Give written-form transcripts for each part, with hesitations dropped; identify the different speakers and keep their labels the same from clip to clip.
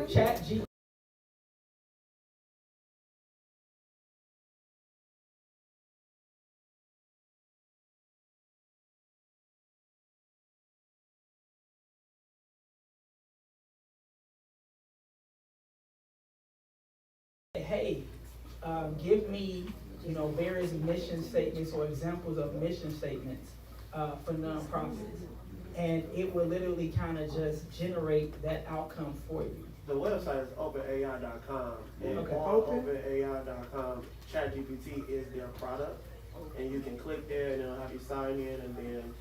Speaker 1: ChatGPT. Hey, give me, various mission statements or examples of mission statements for nonprofits, and it will literally kind of just generate that outcome for you.
Speaker 2: The website is openai.com, and
Speaker 1: Okay.
Speaker 2: on openai.com, ChatGPT is their product, and you can click there and it'll have you sign in, and then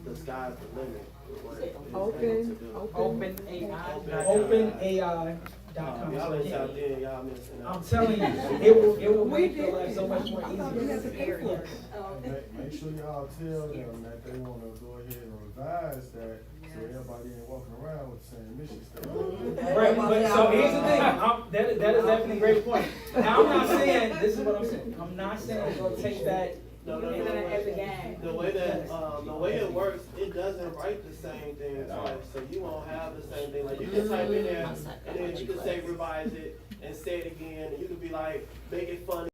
Speaker 2: the sky's the limit with what it's able to do.
Speaker 1: OpenAI.com.
Speaker 2: Y'all ain't tapped in, y'all missing out.
Speaker 1: I'm telling you, it will make your life so much more easier.
Speaker 3: Make sure y'all tell them that they wanna go ahead and revise that, so everybody ain't walking around with the same mission statement.
Speaker 1: Right, but so here's the thing, that is definitely a great point. Now, I'm not saying, this is what I'm saying, I'm not saying go take that.
Speaker 2: No. The way it works, it doesn't write the same thing twice, so you won't have the same thing. Like you can type in there, and then you can say revise it and say it again, and you could be like, make it funny.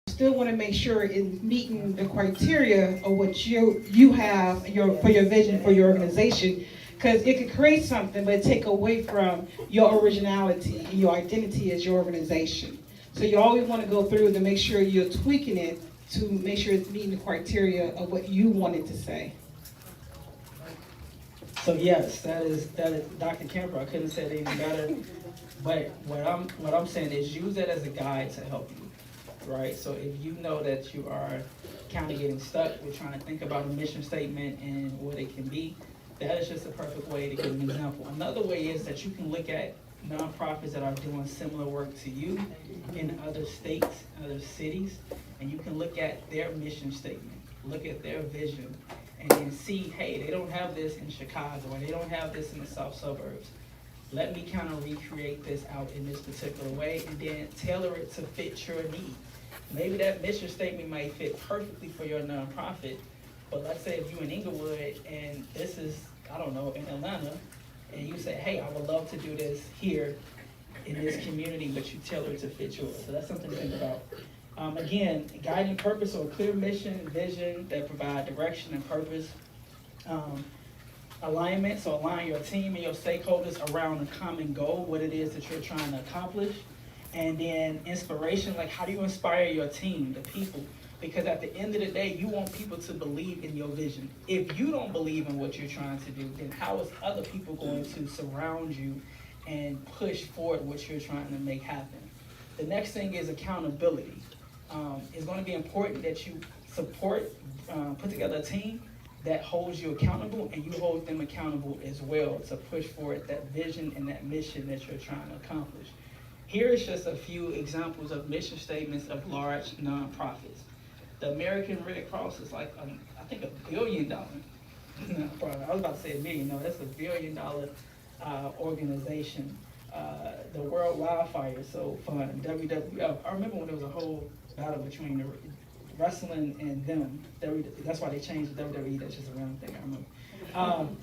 Speaker 4: Still want to make sure it's meeting the criteria of what you have for your vision for your organization, because it could create something but take away from your originality and your identity as your organization. So you always want to go through to make sure you're tweaking it to make sure it's meeting the criteria of what you wanted to say.
Speaker 1: So yes, that is Dr. Kemper. I couldn't say it any better. But what I'm saying is use that as a guide to help you, right? So if you know that you are kind of getting stuck with trying to think about a mission statement and what it can be, that is just a perfect way to give an example. Another way is that you can look at nonprofits that are doing similar work to you in other states, other cities, and you can look at their mission statement, look at their vision, and then see, hey, they don't have this in Chicago, or they don't have this in the south suburbs. Let me kind of recreate this out in this particular way, and then tailor it to fit your need. Maybe that mission statement might fit perfectly for your nonprofit, but let's say if you're in Inglewood and this is, I don't know, in Atlanta, and you say, hey, I would love to do this here in this community, but you tailor it to fit yours. So that's something to think about. Again, guiding purpose or clear mission, vision that provide direction and purpose. Alignment, so align your team and your stakeholders around a common goal, what it is that you're trying to accomplish. And then inspiration, like how do you inspire your team, the people? Because at the end of the day, you want people to believe in your vision. If you don't believe in what you're trying to do, then how is other people going to surround you and push forward what you're trying to make happen? The next thing is accountability. It's going to be important that you put together a team that holds you accountable, and you hold them accountable as well to push forward that vision and that mission that you're trying to accomplish. Here is just a few examples of mission statements of large nonprofits. The American Red Cross is like, I think $1 billion. No, I was about to say $1 million. No, that's $1 billion organization. The World Wildfire Fund, WWF. I remember when there was a whole battle between the wrestling and them. That's why they changed the WWE. That's just a random thing I remember.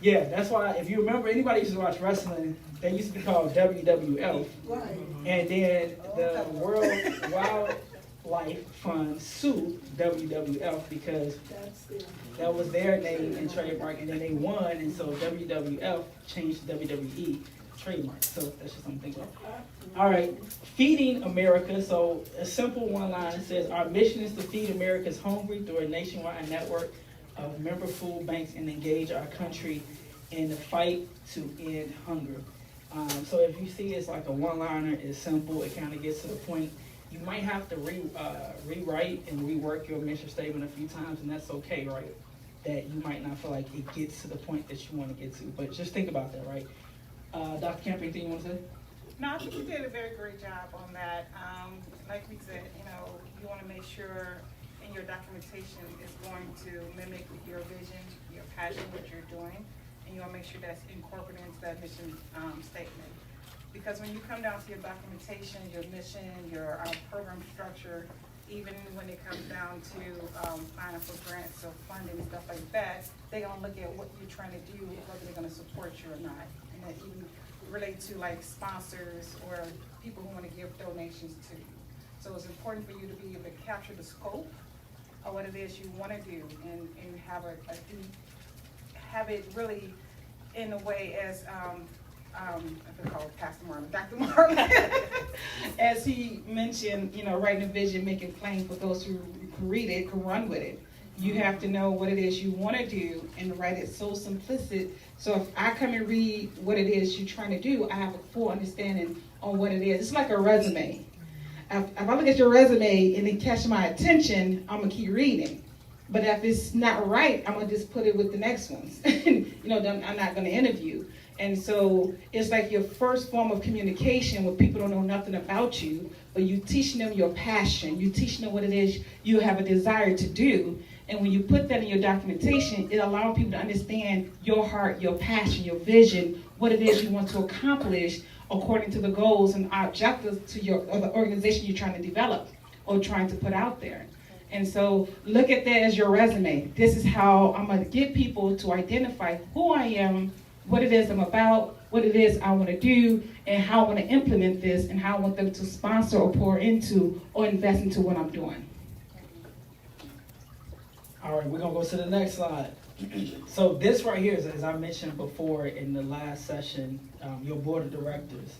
Speaker 1: Yeah, that's why, if you remember, anybody used to watch wrestling, they used to be called WWF. Right. And then the World Wildlife Fund sued WWF because that was their name and trademark, and then they won, and so WWF changed WWE trademark. So that's just something to think about. All right, feeding America. So a simple one line says, our mission is to feed America's hungry through a nationwide network of member food banks and engage our country in the fight to end hunger. So if you see it's like a one-liner, it's simple, it kind of gets to the point. You might have to rewrite and rework your mission statement a few times, and that's okay, right? that you might not feel like it gets to the point that you want to get to. But just think about that, right? Dr. Camper, anything you want to say?
Speaker 5: No, I think you did a very great job on that. Like we said, you want to make sure in your documentation is going to mimic your vision, your passion, what you're doing, and you want to make sure that's incorporated into that mission statement. Because when you come down to your documentation, your mission, your program structure, even when it comes down to applying for grants or funding and stuff like that, they're gonna look at what you're trying to do, whether they're gonna support you or not. And that even relate to like sponsors or people who wanna give donations to you. So it's important for you to be able to capture the scope of what it is you wanna do and have it really in a way as, I think called Pastor Marlon, Dr. Marlon.
Speaker 4: As he mentioned, writing a vision, making it plain for those who read it, can run with it. You have to know what it is you want to do and write it so simplistic. So if I come and read what it is you're trying to do, I have a full understanding on what it is. It's like a resume. If I look at your resume and it catches my attention, I'm going to keep reading. But if it's not right, I'm going to just put it with the next ones. I'm not going to interview. And so it's like your first form of communication where people don't know nothing about you, but you teaching them your passion. You teaching them what it is you have a desire to do. And when you put that in your documentation, it allows people to understand your heart, your passion, your vision, what it is you want to accomplish according to the goals and objectives of the organization you're trying to develop or trying to put out there. And so look at that as your resume. This is how I'm going to get people to identify who I am, what it is I'm about, what it is I want to do, and how I want to implement this, and how I want them to sponsor or pour into or invest into what I'm doing.
Speaker 1: All right, we're going to go to the next slide. So this right here is, as I mentioned before in the last session, your board of directors.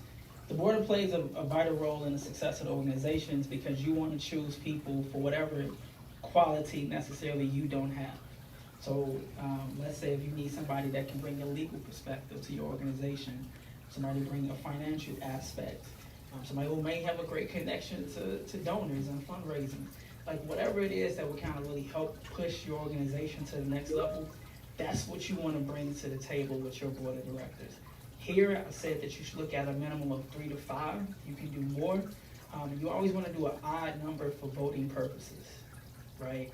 Speaker 1: The board plays a vital role in the success of the organizations because you want to choose people for whatever quality necessarily you don't have. So let's say if you need somebody that can bring a legal perspective to your organization, somebody bring a financial aspect, somebody who may have a great connection to donors and fundraising, like whatever it is that will kind of really help push your organization to the next level, that's what you want to bring to the table with your board of directors. Here, I said that you should look at a minimum of 3 to 5. You can do more. You always want to do an odd number for voting purposes, right?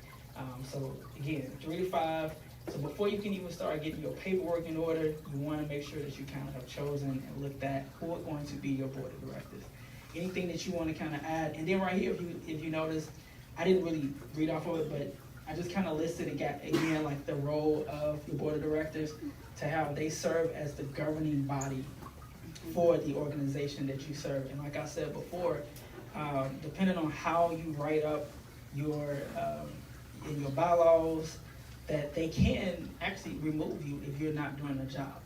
Speaker 1: So again, 3 to 5. So before you can even start getting your paperwork in order, you want to make sure that you kind of have chosen and looked at who are going to be your board of directors. Anything that you want to kind of add, and then right here, if you notice, I didn't really read off of it, but I just kind of listed again like the role of your board of directors to how they serve as the governing body for the organization that you serve. And like I said before, depending on how you write up your in your bylaws, that they can actually remove you if you're not doing the job.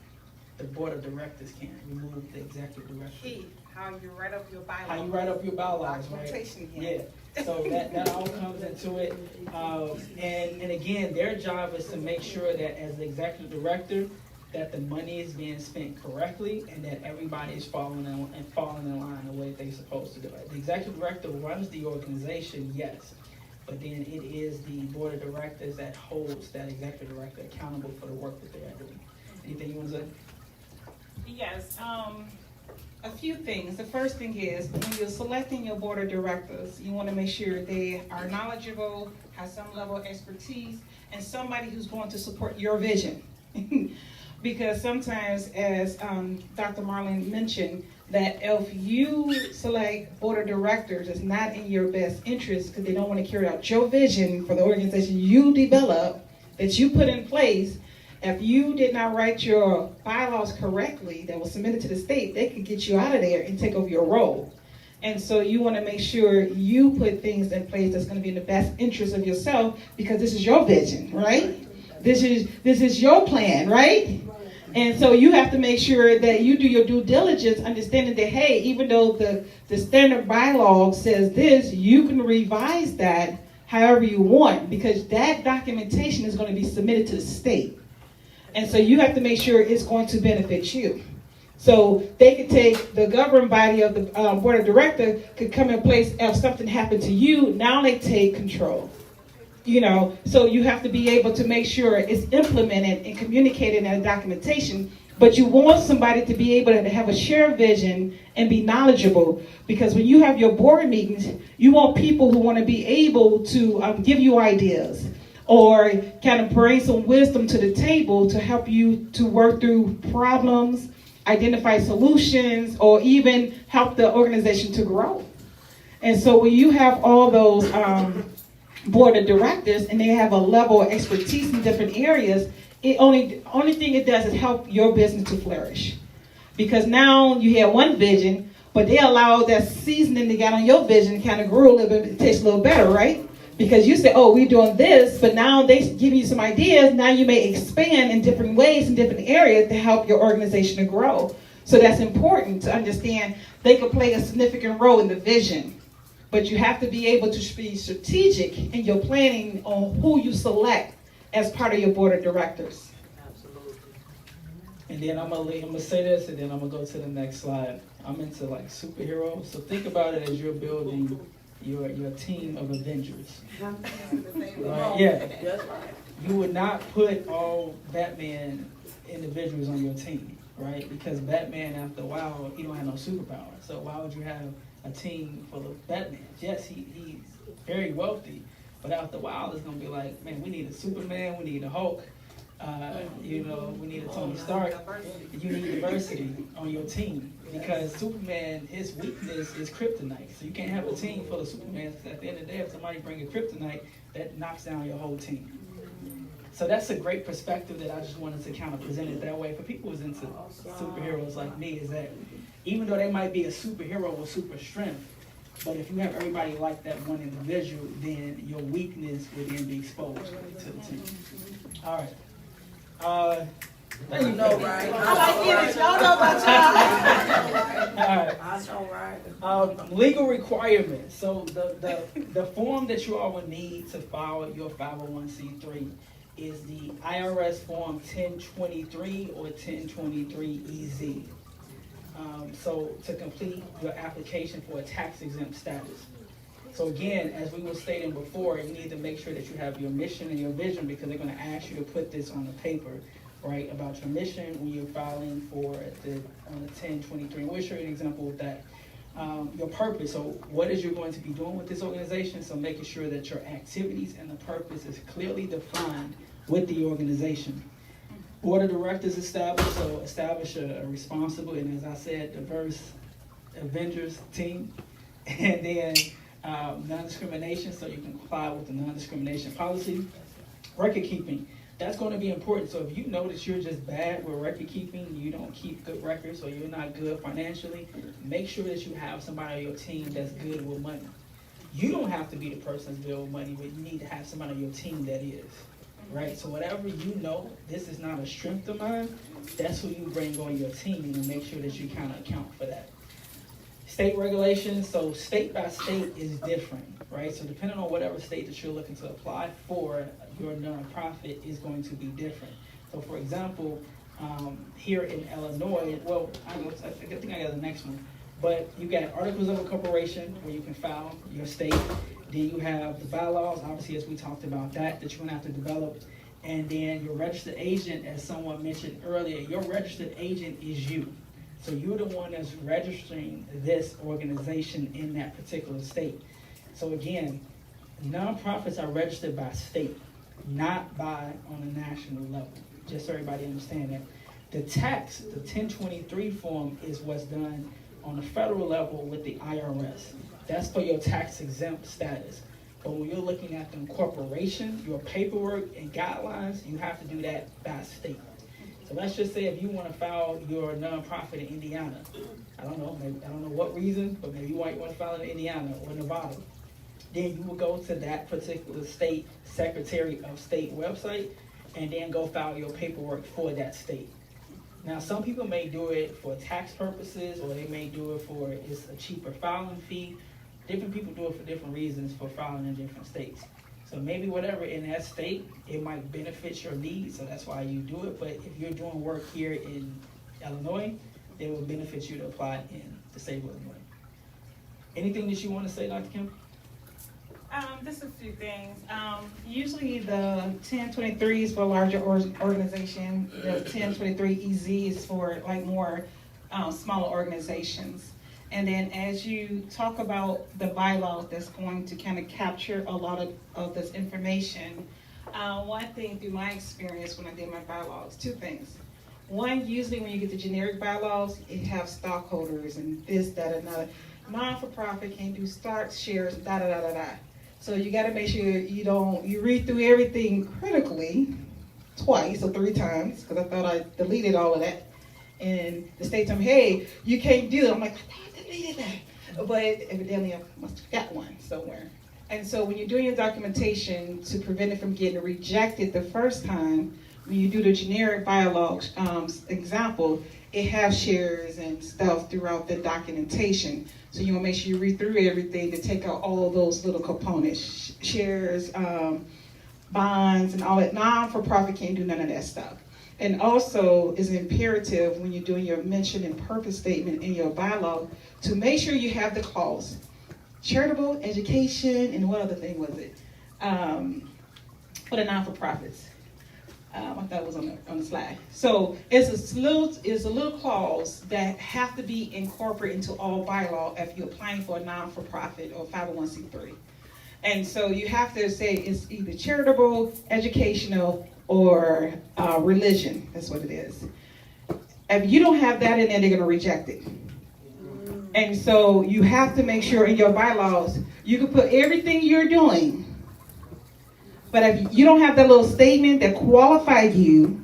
Speaker 1: The board of directors can remove the executive director.
Speaker 5: Key, how you write up your bylaws.
Speaker 1: How you write up your bylaws, right?
Speaker 5: Documentation again.
Speaker 1: Yeah. So that all comes into it. And again, their job is to make sure that as the executive director, that the money is being spent correctly and that everybody is falling in line the way they're supposed to do it. The executive director runs the organization, yes, but then it is the board of directors that holds that executive director accountable for the work that they are doing. Anything you want to say?
Speaker 4: Yes, a few things. The first thing is when you're selecting your board of directors, you want to make sure they are knowledgeable, have some level of expertise, and somebody who's going to support your vision. Because sometimes, as Dr. Marlon mentioned, that if you select board of directors, it's not in your best interest because they don't want to carry out your vision for the organization you develop, that you put in place. If you did not write your bylaws correctly that was submitted to the state, they could get you out of there and take over your role. And so you want to make sure you put things in place that's going to be in the best interest of yourself because this is your vision, right? This is your plan, right? And so you have to make sure that you do your due diligence, understanding that, hey, even though the standard bylaw says this, you can revise that however you want because that documentation is going to be submitted to the state. And so you have to make sure it's going to benefit you. So they could take the governing body of the board of directors could come in place if something happened to you. Now they take control. So you have to be able to make sure it's implemented and communicated in a documentation. But you want somebody to be able to have a shared vision and be knowledgeable, because when you have your board meetings, you want people who want to be able to give you ideas or kind of bring some wisdom to the table to help you to work through problems, identify solutions, or even help the organization to grow. And so when you have all those board of directors and they have a level of expertise in different areas, only thing it does is help your business to flourish. Because now you have one vision, but they allow that seasoning to get on your vision kind of grow a little bit, it tastes a little better, right? Because you say, oh, we're doing this, but now they give you some ideas. Now you may expand in different ways in different areas to help your organization to grow. So that's important to understand. They can play a significant role in the vision, but you have to be able to be strategic in your planning on who you select as part of your board of directors.
Speaker 1: And then I'm gonna say this, and then I'm gonna go to the next slide. I'm into like superheroes, so think about it as you're building your team of Avengers. Right? Yeah. You would not put all Batman individuals on your team, right? Because Batman, after a while, he don't have no superpower. So why would you have a team full of Batman? Yes, he's very wealthy, but after a while, it's gonna be like, man, we need a Superman, we need a Hulk. We need a Tony Stark. You need diversity on your team, because Superman, his weakness is kryptonite. So you can't have a team full of Supermans, because at the end of the day, if somebody brings a kryptonite, that knocks down your whole team. So that's a great perspective that I just wanted to kind of present it that way. For people who's into superheroes like me, is that even though they might be a superhero with super strength, but if you have everybody like that one individual, then your weakness would then be exposed to the team. All right.
Speaker 6: You know, right?
Speaker 5: I like it. Y'all know about y'all.
Speaker 1: All right.
Speaker 6: I know, right?
Speaker 1: Legal requirements. So the form that you all would need to file your 501c3 is the IRS form 1023 or 1023EZ. So to complete your application for a tax exempt status. So again, as we were stating before, you need to make sure that you have your mission and your vision, because they're going to ask you to put this on the paper, right, about your mission when you're filing for on the 1023. We'll show you an example of that. Your purpose. So what is you going to be doing with this organization? So making sure that your activities and the purpose is clearly defined with the organization. Board of directors established. So establish a responsible and, as I said, diverse Avengers team. And then non-discrimination, so you can comply with the non-discrimination policy. Record keeping, that's going to be important. So if you notice you're just bad with record keeping, you don't keep good records, or you're not good financially, make sure that you have somebody on your team that's good with money. You don't have to be the person that's good with money, but you need to have somebody on your team that is. Right? So whatever you know, this is not a strength of mine, that's who you bring on your team, and make sure that you kind of account for that. State regulations, so state by state is different, right? So depending on whatever state that you're looking to apply for, your nonprofit is going to be different. So for example, here in Illinois, well, I think I got the next one, but you got articles of incorporation where you can file your state. Then you have the bylaws, obviously, as we talked about that you're gonna have to develop. And then your registered agent, as someone mentioned earlier, your registered agent is you. So you're the one that's registering this organization in that particular state. So again, nonprofits are registered by state, not by on a national level. Just so everybody understand that. The tax, the 1023 form, is what's done on the federal level with the IRS. That's for your tax exempt status. But when you're looking at the incorporation, your paperwork and guidelines, you have to do that by state. So let's just say if you want to file your nonprofit in Indiana, I don't know what reason, but maybe you want to file it in Indiana or Nevada, then you will go to that particular state Secretary of State website and then go file your paperwork for that state. Now, some people may do it for tax purposes, or they may do it for it's a cheaper filing fee. Different people do it for different reasons for filing in different states. So maybe whatever in that state, it might benefit your needs, so that's why you do it. But if you're doing work here in Illinois, it will benefit you to apply in the state of Illinois. Anything that you want to say, Dr. Kim?
Speaker 5: Just a few things. Usually the 1023 is for larger organization. The 1023 EZ is for like more smaller organizations. And then as you talk about the bylaws that's going to kind of capture a lot of this information, one thing through my experience when I did my bylaws, two things. One, usually when you get the generic bylaws, it have stockholders and this, that, and another. Non-for-profit can't do stocks, shares, da da da da da. So you got to make sure you read through everything critically twice or three times, because I thought I deleted all of that. And the state told me, hey, you can't do it. I'm like, I thought I deleted that. But evidently I must have got one somewhere. And so when you're doing your documentation to prevent it from getting rejected the first time, when you do the generic bylaws example, it has shares and stuff throughout the documentation. So you want to make sure you read through everything to take out all of those little components, shares, bonds, and all that. Non-for-profit can't do none of that stuff. And also, it's imperative when you're doing your mention and purpose statement in your bylaw to make sure you have the clause. Charitable, education, and what other thing was it? For the non-for-profits. I thought it was on the slide. So it's a little clause that have to be incorporated into all bylaw if you're applying for a non-for-profit or 501c3. And so you have to say it's either charitable, educational, or religion. That's what it is. If you don't have that in there, they're going to reject it. And so you have to make sure in your bylaws, you can put everything you're doing. But if you don't have that little statement that qualifies you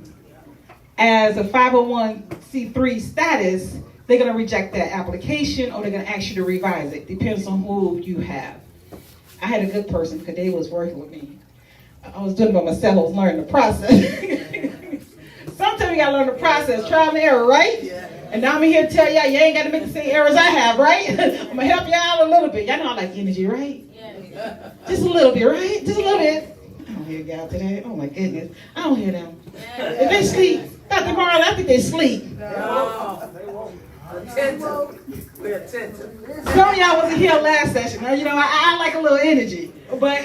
Speaker 5: as a 501c3 status, they're going to reject that application or they're going to ask you to revise it. Depends on who you have. I had a good person because they was working with me. I was doing it by myself. I was learning the process. Sometimes you got to learn the process. Trial and error, right? Yeah. And now I'm here to tell y'all, you ain't got to make the same errors I have, right? I'm going to help y'all out a little bit. Y'all know I like energy, right? Yeah. Just a little bit, right? Just a little bit. I don't hear y'all today. Oh my goodness. I don't hear them. If they sleep, Dr. Marley, I think they sleep.
Speaker 6: No. We're attentive.
Speaker 5: Some of y'all wasn't here last session. Now, you know, I like a little energy. But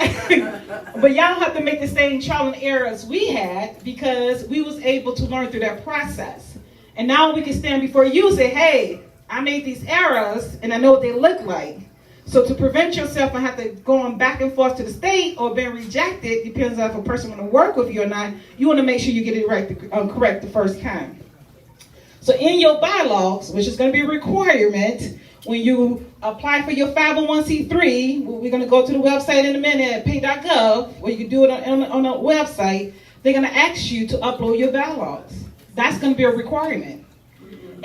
Speaker 5: but y'all don't have to make the same trial and errors we had because we was able to learn through that process. And now we can stand before you and say, hey, I made these errors and I know what they look like. So to prevent yourself from having to going back and forth to the state or being rejected, depends on if a person want to work with you or not, you want to make sure you get it right, correct the first time. So in your bylaws, which is going to be a requirement, when you apply for your 501c3, we're going to go to the website in a minute at pay.gov, or you can do it on a website, they're going to ask you to upload your bylaws. That's going to be a requirement.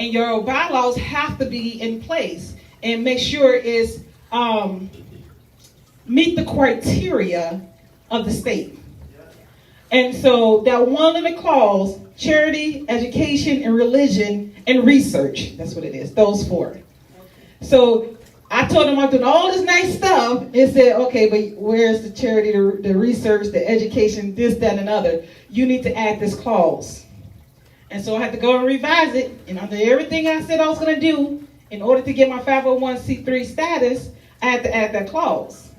Speaker 5: And your bylaws have to be in place and make sure it's meet the criteria of the state. And so that one little clause, charity, education, and religion, and research, that's what it is, those four. So I told them I'm doing all this nice stuff and said, okay, but where's the charity, the research, the education, this, that, and other? You need to add this clause. And so I had to go and revise it, and under everything I said I was going to do, in order to get my 501c3 status, I had to add that clause.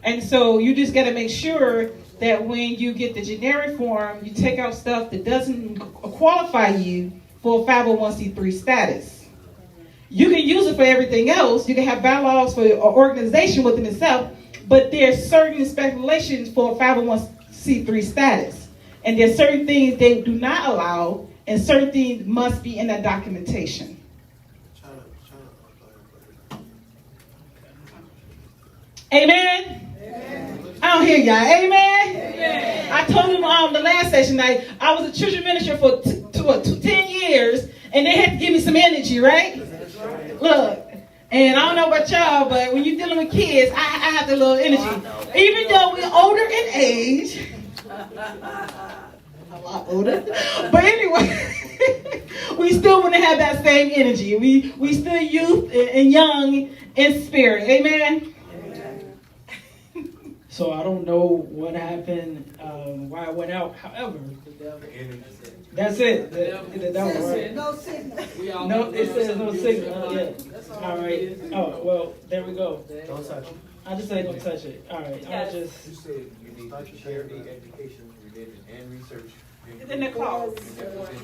Speaker 5: And so you just got to make sure that when you get the generic form, you take out stuff that doesn't qualify you for a 501c3 status. You can use it for everything else. You can have bylaws for an organization within itself, but there's certain speculations for a 501c3 status. And there's certain things they do not allow, and certain things must be in that documentation. Amen? Amen. I don't hear y'all. Amen? Amen. I told them the last session night, I was a children's minister for 10 years, and they had to give me some energy, right? Look, and I don't know about y'all, but when you're dealing with kids, I have the little energy. Even though we're older in age, a lot older, but anyway, we still want to have that same energy. We still youth and young in spirit. Amen?
Speaker 1: So I don't know what happened, why it went out. However, that's it. The devil, right?
Speaker 6: No signal.
Speaker 1: No, it says no signal. Yeah. All right. Oh, well, there we go.
Speaker 2: Don't touch it.
Speaker 1: I just ain't gonna touch it. All right, I'll
Speaker 5: Yes.
Speaker 1: just.
Speaker 7: You said you need charity, education, religion, and research.
Speaker 5: It's in the clause.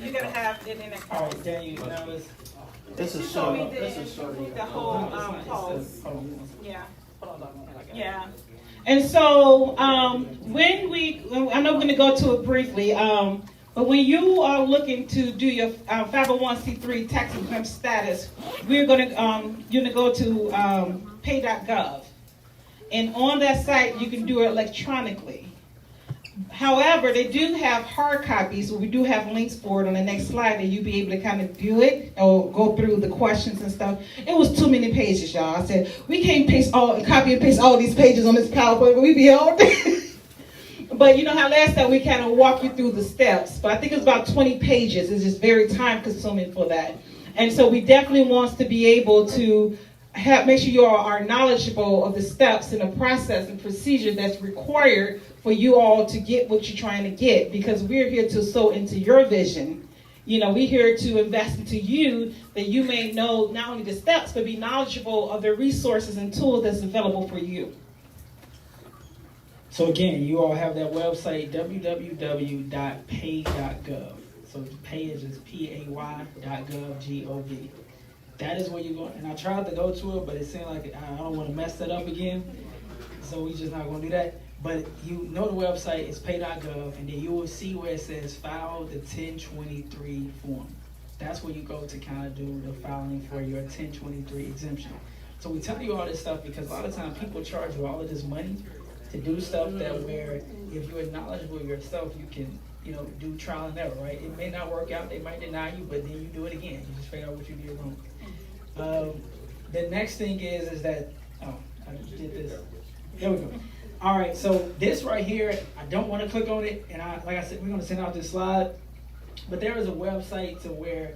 Speaker 5: You gotta have it in the
Speaker 1: All
Speaker 5: clause.
Speaker 1: right, Daniel, now let's.
Speaker 2: This is
Speaker 5: She told me
Speaker 2: short, this is short.
Speaker 5: the whole,
Speaker 1: It's not- it
Speaker 5: clause.
Speaker 1: says- hold on one second.
Speaker 5: Yeah,
Speaker 1: Hold on, I got it.
Speaker 5: yeah.
Speaker 4: And so, when I know we're gonna go to it briefly, but when you are looking to do your 501c3 tax exempt status, you're gonna go to pay.gov. And on that site, you can do it electronically. However, they do have hard copies, so we do have links for it on the next slide, and you'll be able to kind of view it or go through the questions and stuff. It was too many pages, y'all. I said, we can't copy and paste all these pages on this PowerPoint, but we be all day. But you know how last time we kind of walk you through the steps, but I think it's about 20 pages. It's just very time consuming for that. And so we definitely want to be able to make sure you all are knowledgeable of the steps and the process and procedure that's required for you all to get what you're trying to get, because we're here to sow into your vision. You know, we're here to invest into you, that you may know not only the steps, but be knowledgeable of the resources and tools that's available for you.
Speaker 1: So again, you all have that website, www.pay.gov. So pay is just pay.gov, G-O-V. That is where you go. And I tried to go to it, but it seemed like I don't want to mess that up again. So we just not going to do that. But you know the website is pay.gov, and then you will see where it says file the 1023 form. That's where you go to kind of do the filing for your 1023 exemption. So we tell you all this stuff because a lot of times people charge you all of this money to do stuff that where if you're knowledgeable yourself, you can, you know, do trial and error, right? It may not work out, they might deny you, but then you do it again. You just figure out what you did wrong. The next thing is that, oh, I did this. There we go. All right, so this right here, I don't want to click on it, and like I said, we're going to send out this slide, but there is a website to where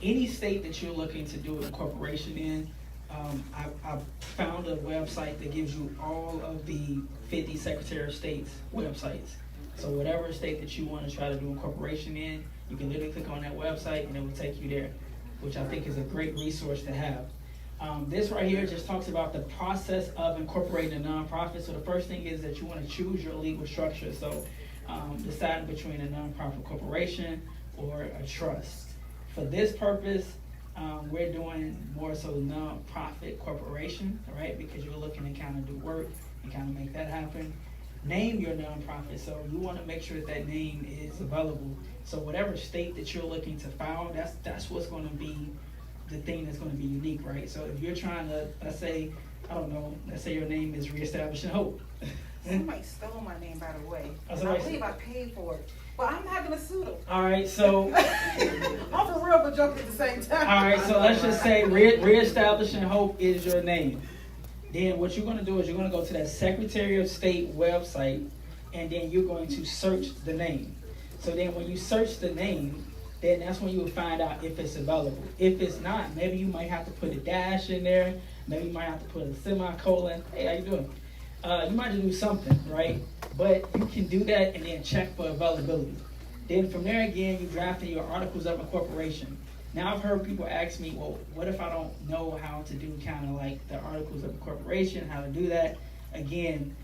Speaker 1: any state that you're looking to do a corporation in, I found a website that gives you all of the 50 Secretary of State's websites. So whatever state that you want to try to do a corporation in, you can literally click on that website and it will take you there, which I think is a great resource to have. This right here just talks about the process of incorporating a nonprofit. So the first thing is that you want to choose your legal structure. So deciding between a nonprofit corporation or a trust. For this purpose, we're doing more so nonprofit corporation, right? Because you're looking to kind of do work and kind of make that happen. Name your nonprofit. So you want to make sure that name is available. So whatever state that you're looking to file, that's what's going to be the thing that's going to be unique, right? So if you're trying to, let's say your name is Reestablishing Hope.
Speaker 5: Somebody stole my name, by the way.
Speaker 1: Oh,
Speaker 5: I
Speaker 1: somebody-
Speaker 5: believe I paid for it, but I'm not gonna sue them.
Speaker 1: All right, so
Speaker 5: I'm for real, but joking at the same time.
Speaker 1: all right, so let's just say Reestablishing Hope is your name. Then what you're going to do is you're going to go to that Secretary of State website, and then you're going to search the name. So then when you search the name, then that's when you will find out if it's available. If it's not, maybe you might have to put a dash in there. Maybe you might have to put a semicolon. Hey, how you doing? You might have to do something, right? But you can do that and then check for availability. Then from there again, you draft in your articles of incorporation. Now I've heard people ask me, well, what if I don't know how to do kind of like the articles of incorporation, how to do that? Again,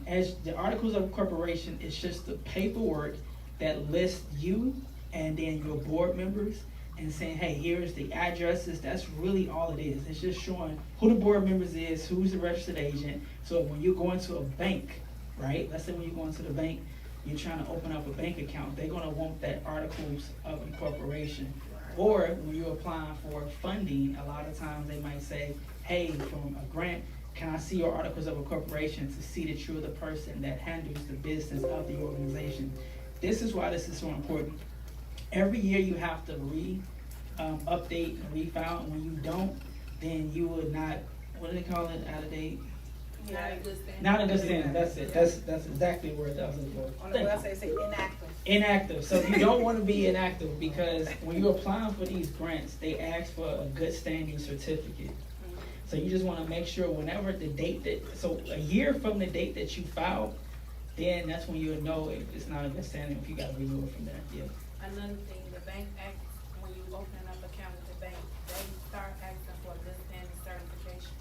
Speaker 1: as the articles of incorporation, it's just the paperwork that lists you and then your board members and saying, hey, here's the addresses. That's really all it is. It's just showing who the board members is, who's the registered agent. So when you go into a bank, right? Let's say when you go into the bank, you're trying to open up a bank account. They're going to want that articles of incorporation. Or when you're applying for funding, a lot of times they might say, hey, from a grant, can I see your articles of incorporation to see that you're the person that handles the business of the organization? This is why this is so important. Every year you have to update and refile. And when you don't, then you will not, what do they call it, out of date? Not in good standing. That's it. That's exactly the word that I was looking for.
Speaker 5: On the website, say inactive.
Speaker 1: Inactive. So you don't want to be inactive because when you're applying for these grants, they ask for a good standing certificate. So you just want to make sure whenever the date so a year from the date that you filed, then that's when you'll know if it's not a good standing, if you got to renew it from there. Yeah.
Speaker 8: Another thing, the bank act, when you open up an account with the bank, they start asking for a good standing certification.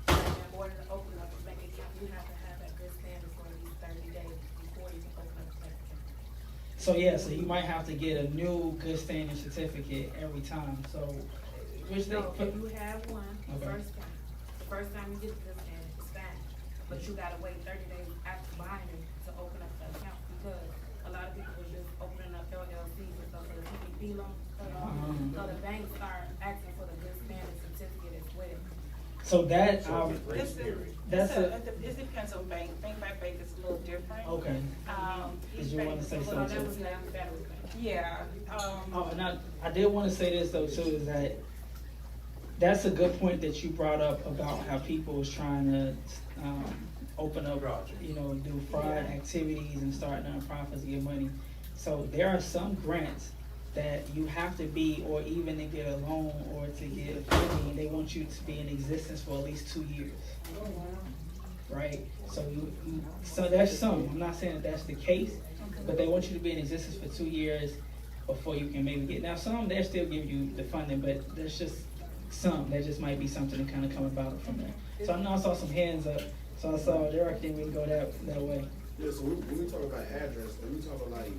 Speaker 8: And in order to open up a bank
Speaker 1: So yeah, so you might have to get a new good standing certificate every time, so, which they
Speaker 8: No,
Speaker 1: put,
Speaker 8: if you have one, the
Speaker 1: Okay.
Speaker 8: first time you get the good standing, it's fine. But you gotta wait 30 days after buying it to open up the account, because a lot of people was just opening up LLCs and stuff for the PPP loan. So the banks are asking for the good standing certificate as well.
Speaker 1: so that,
Speaker 5: It depends on bank. Bank by bank is a little different.
Speaker 1: okay.
Speaker 5: Each
Speaker 1: Did you
Speaker 5: bank
Speaker 1: wanna
Speaker 5: is
Speaker 1: say
Speaker 5: a little
Speaker 8: So that
Speaker 1: something?
Speaker 8: was now better with bank.
Speaker 5: Yeah,
Speaker 1: Oh, and I did wanna say this though too, is that that's a good point that you brought up about how people is trying to, open up, do fraud activities and start nonprofits to get money. So there are some grants that you have to be, or even to get a loan or to get funding, they want you to be in existence for at least 2 years. Right? So so there's some, I'm not saying that that's the case, but they want you to be in existence for 2 years before you can maybe get, now some, they'll still give you the funding, but there's just some, that just might be something to kind of come about from there. So I know I saw some hands up, so I saw Derek, then we can go that way.
Speaker 9: Yeah, so when we talk about address, then we talk about like,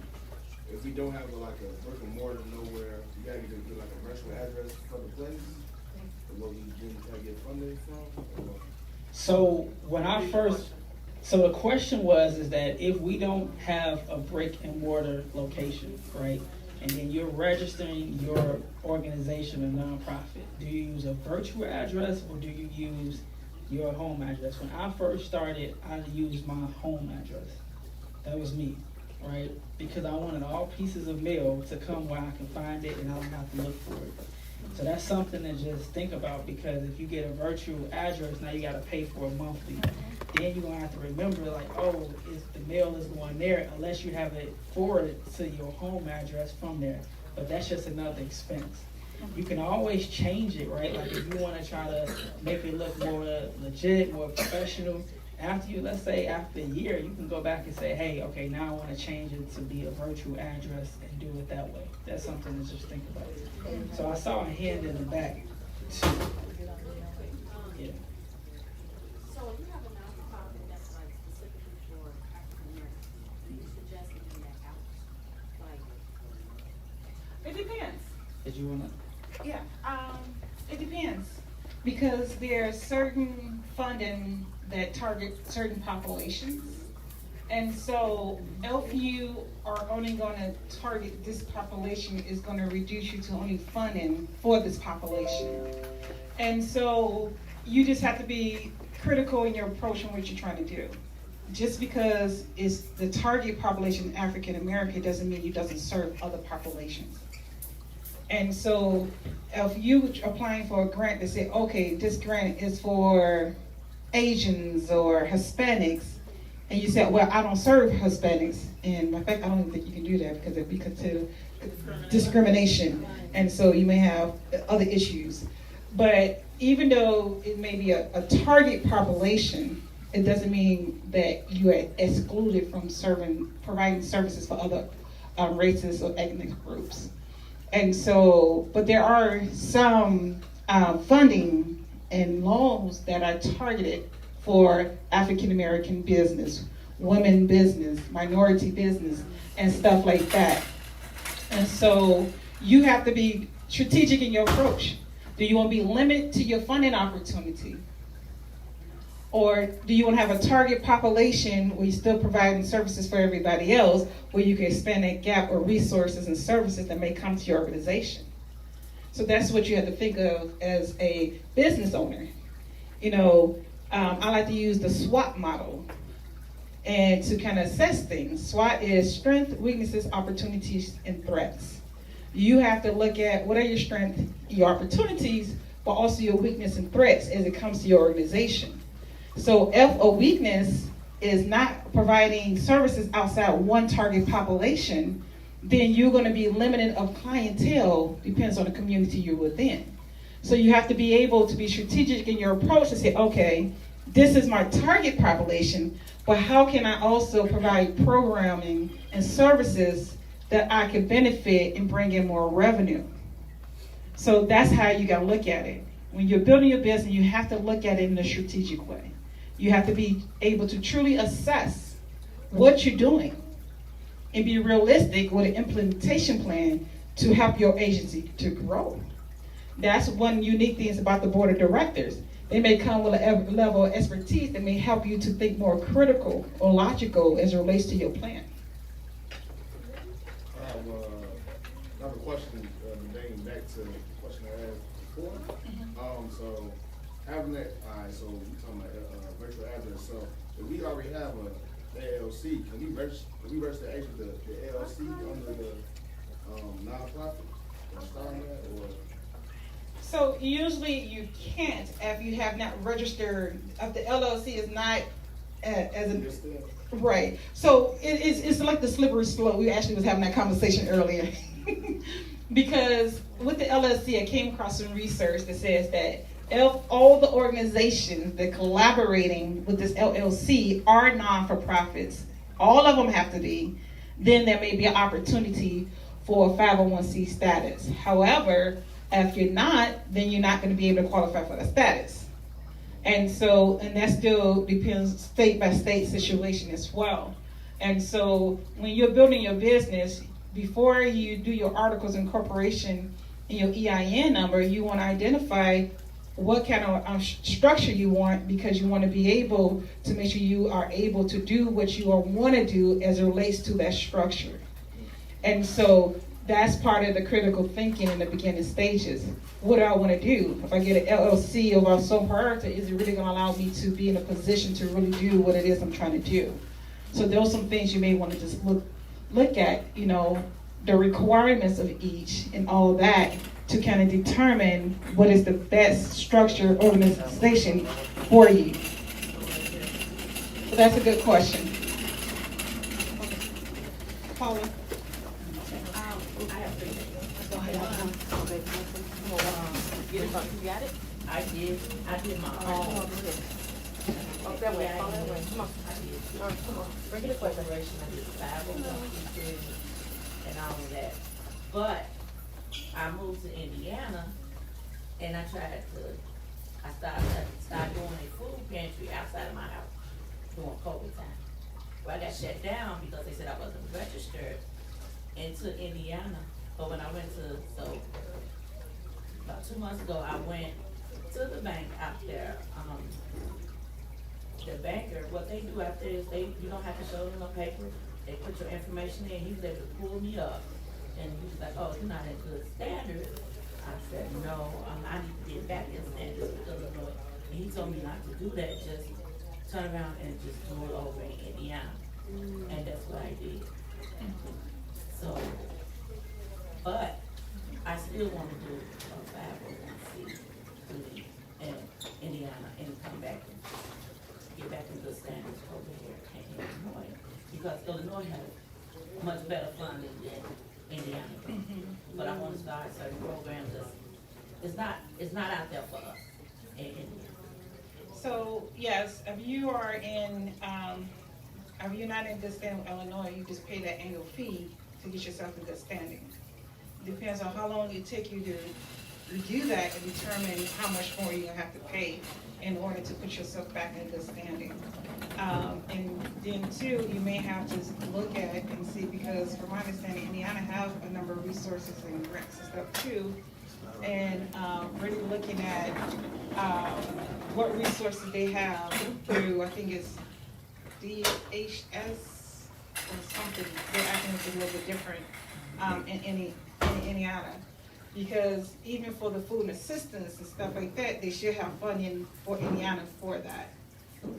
Speaker 9: if we don't have like a brick and mortar nowhere, you gotta get like a virtual address for the place, or what we didn't try to get funding from, or?
Speaker 1: So when I first, so the question was, is that if we don't have a brick and mortar location, right? And then you're registering your organization or nonprofit, do you use a virtual address or do you use your home address? When I first started, I used my home address. That was me, right? Because I wanted all pieces of mail to come where I can find it and I don't have to look for it. So that's something to just think about, because if you get a virtual address, now you gotta pay for it monthly. Then you're gonna have to remember like, oh, the mail is going there unless you have it forwarded to your home address from there. But that's just another expense. You can always change it, right? Like if you wanna try to make it look more legit, more professional, let's say after a year, you can go back and say, hey, okay, now I wanna change it to be a virtual address and do it that way. That's something to just think about. So I saw a hand in the back too. Yeah.
Speaker 8: So if you have a nonprofit that's like specifically for African Americans, do you suggest giving that out? Like,
Speaker 5: it depends.
Speaker 1: Did you wanna?
Speaker 5: Yeah, it depends.
Speaker 4: Because there are certain funding that target certain populations. And so if you are only gonna target this population, is gonna reduce you to only funding for this population. And so you just have to be critical in your approach on what you're trying to do. Just because it's the target population African American doesn't mean you doesn't serve other populations. And so if you applying for a grant to say, okay, this grant is for Asians or Hispanics, and you said, well, I don't serve Hispanics, and in fact, I don't even think you can do that because it'd be considered discrimination, and so you may have other issues. But even though it may be a target population, it doesn't mean that you are excluded from providing services for other races or ethnic groups. And so, but there are some funding and loans that are targeted for African American business, women business, minority business, and stuff like that. And so you have to be strategic in your approach. Do you want to be limited to your funding opportunity? Or do you want to have a target population where you're still providing services for everybody else, where you can expand that gap or resources and services that may come to your organization? So that's what you have to think of as a business owner. You know, I like to use the SWOT model and to kind of assess things. SWOT is strengths, weaknesses, opportunities, and threats. You have to look at what are your strengths, your opportunities, but also your weakness and threats as it comes to your organization. So if a weakness is not providing services outside one target population, then you're going to be limited of clientele, depends on the community you're within. So you have to be able to be strategic in your approach to say, okay, this is my target population, but how can I also provide programming and services that I can benefit and bring in more revenue? So that's how you got to look at it. When you're building your business, you have to look at it in a strategic way. You have to be able to truly assess what you're doing and be realistic with an implementation plan to help your agency to grow. That's one unique thing about the board of directors. They may come with a level of expertise that may help you to think more critical or logical as it relates to your plan.
Speaker 9: I have a question, dating back to the question I asked before. So having that, alright, so we talking about virtual address. So if we already have a LLC, can we register actually the LLC under the nonprofit or starting that, or?
Speaker 4: So usually you can't if you have not registered, if the LLC is not as an, right. So it's like the slippery slope. We actually was having that conversation earlier. Because with the LLC, I came across some research that says that if all the organizations that collaborating with this LLC are non-for-profits, all of them have to be, then there may be an opportunity for a 501c status. However, if you're not, then you're not going to be able to qualify for the status. And so, and that still depends state by state situation as well. And so when you're building your business, before you do your articles of incorporation and your EIN number, you want to identify what kind of structure you want, because you want to be able to make sure you are able to do what you want to do as it relates to that structure. And so that's part of the critical thinking in the beginning stages. What do I want to do? If I get an LLC or sole proprietor, is it really going to allow me to be in a position to really do what it is I'm trying to do? So those are some things you may want to just look at, you know, the requirements of each and all of that to kind of determine what is the best structure organization for you. So that's a good question. Paula?
Speaker 6: You got it? I did my own. Oh, that way, come on. Come on, bring it a question. I did 501c3 and all of that. But I moved to Indiana and I started doing a food pantry outside of my house during COVID time. Well, I got shut down because they said I wasn't registered into Indiana. But when I went to, about 2 months ago, I went to the bank out there. The banker, what they do out there is you don't have to show them a paper. They put your information in. He was able to pull me up, and he was like, "Oh, you're not in good standards." I said, "No, I need to get back in standards because of Lord." And he told me not to do that. Just turn around and just do it over in Indiana, and that's what I did. So, but I still want to do a 501c3 in Indiana and come back and get back in good standards over here in Illinois, because Illinois has much better funding than Indiana. But I want to start certain programs it's not out there for us in Indiana.
Speaker 5: So, yes, if you are in, if you're not in good standing with Illinois, you just pay that annual fee to get yourself in good standing. Depends on how long it take you to review that and determine how much more you're gonna have to pay in order to put yourself back in good standing. And then too, you may have to look at it and see, because from my understanding, Indiana have a number of resources and grants and stuff too. And really looking at what resources they have through, I think it's DHS or something. Their acronym is a little bit different in Indiana. Because even for the food assistance and stuff like that, they should have funding for Indiana for that.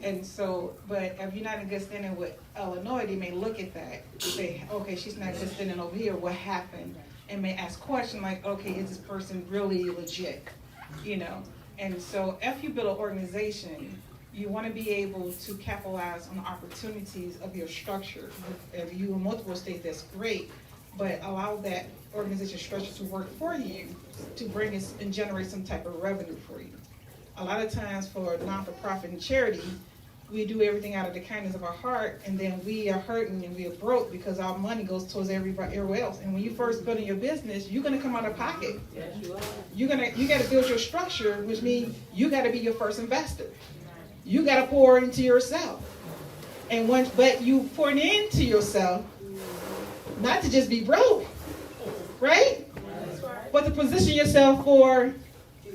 Speaker 5: And so, but if you're not in good standing with Illinois, they may look at that and say, okay, she's not good standing over here, what happened? And may ask questions like, okay, is this person really legit? You know? And so if you build an organization, you want to be able to capitalize on the opportunities of your structure. If you in multiple states, that's great, but allow that organization structure to work for you to bring us and generate some type of revenue for you. A lot of times for non-for-profit and charity, we do everything out of the kindness of our heart, and then we are hurting and we are broke because our money goes towards everybody else. And when you first build your business, you're gonna come out of pocket.
Speaker 6: Yes, you are.
Speaker 4: You gotta build your structure, which means you gotta be your first investor. You gotta pour into yourself. And but you pouring into yourself, not to just be broke, right? But to position yourself for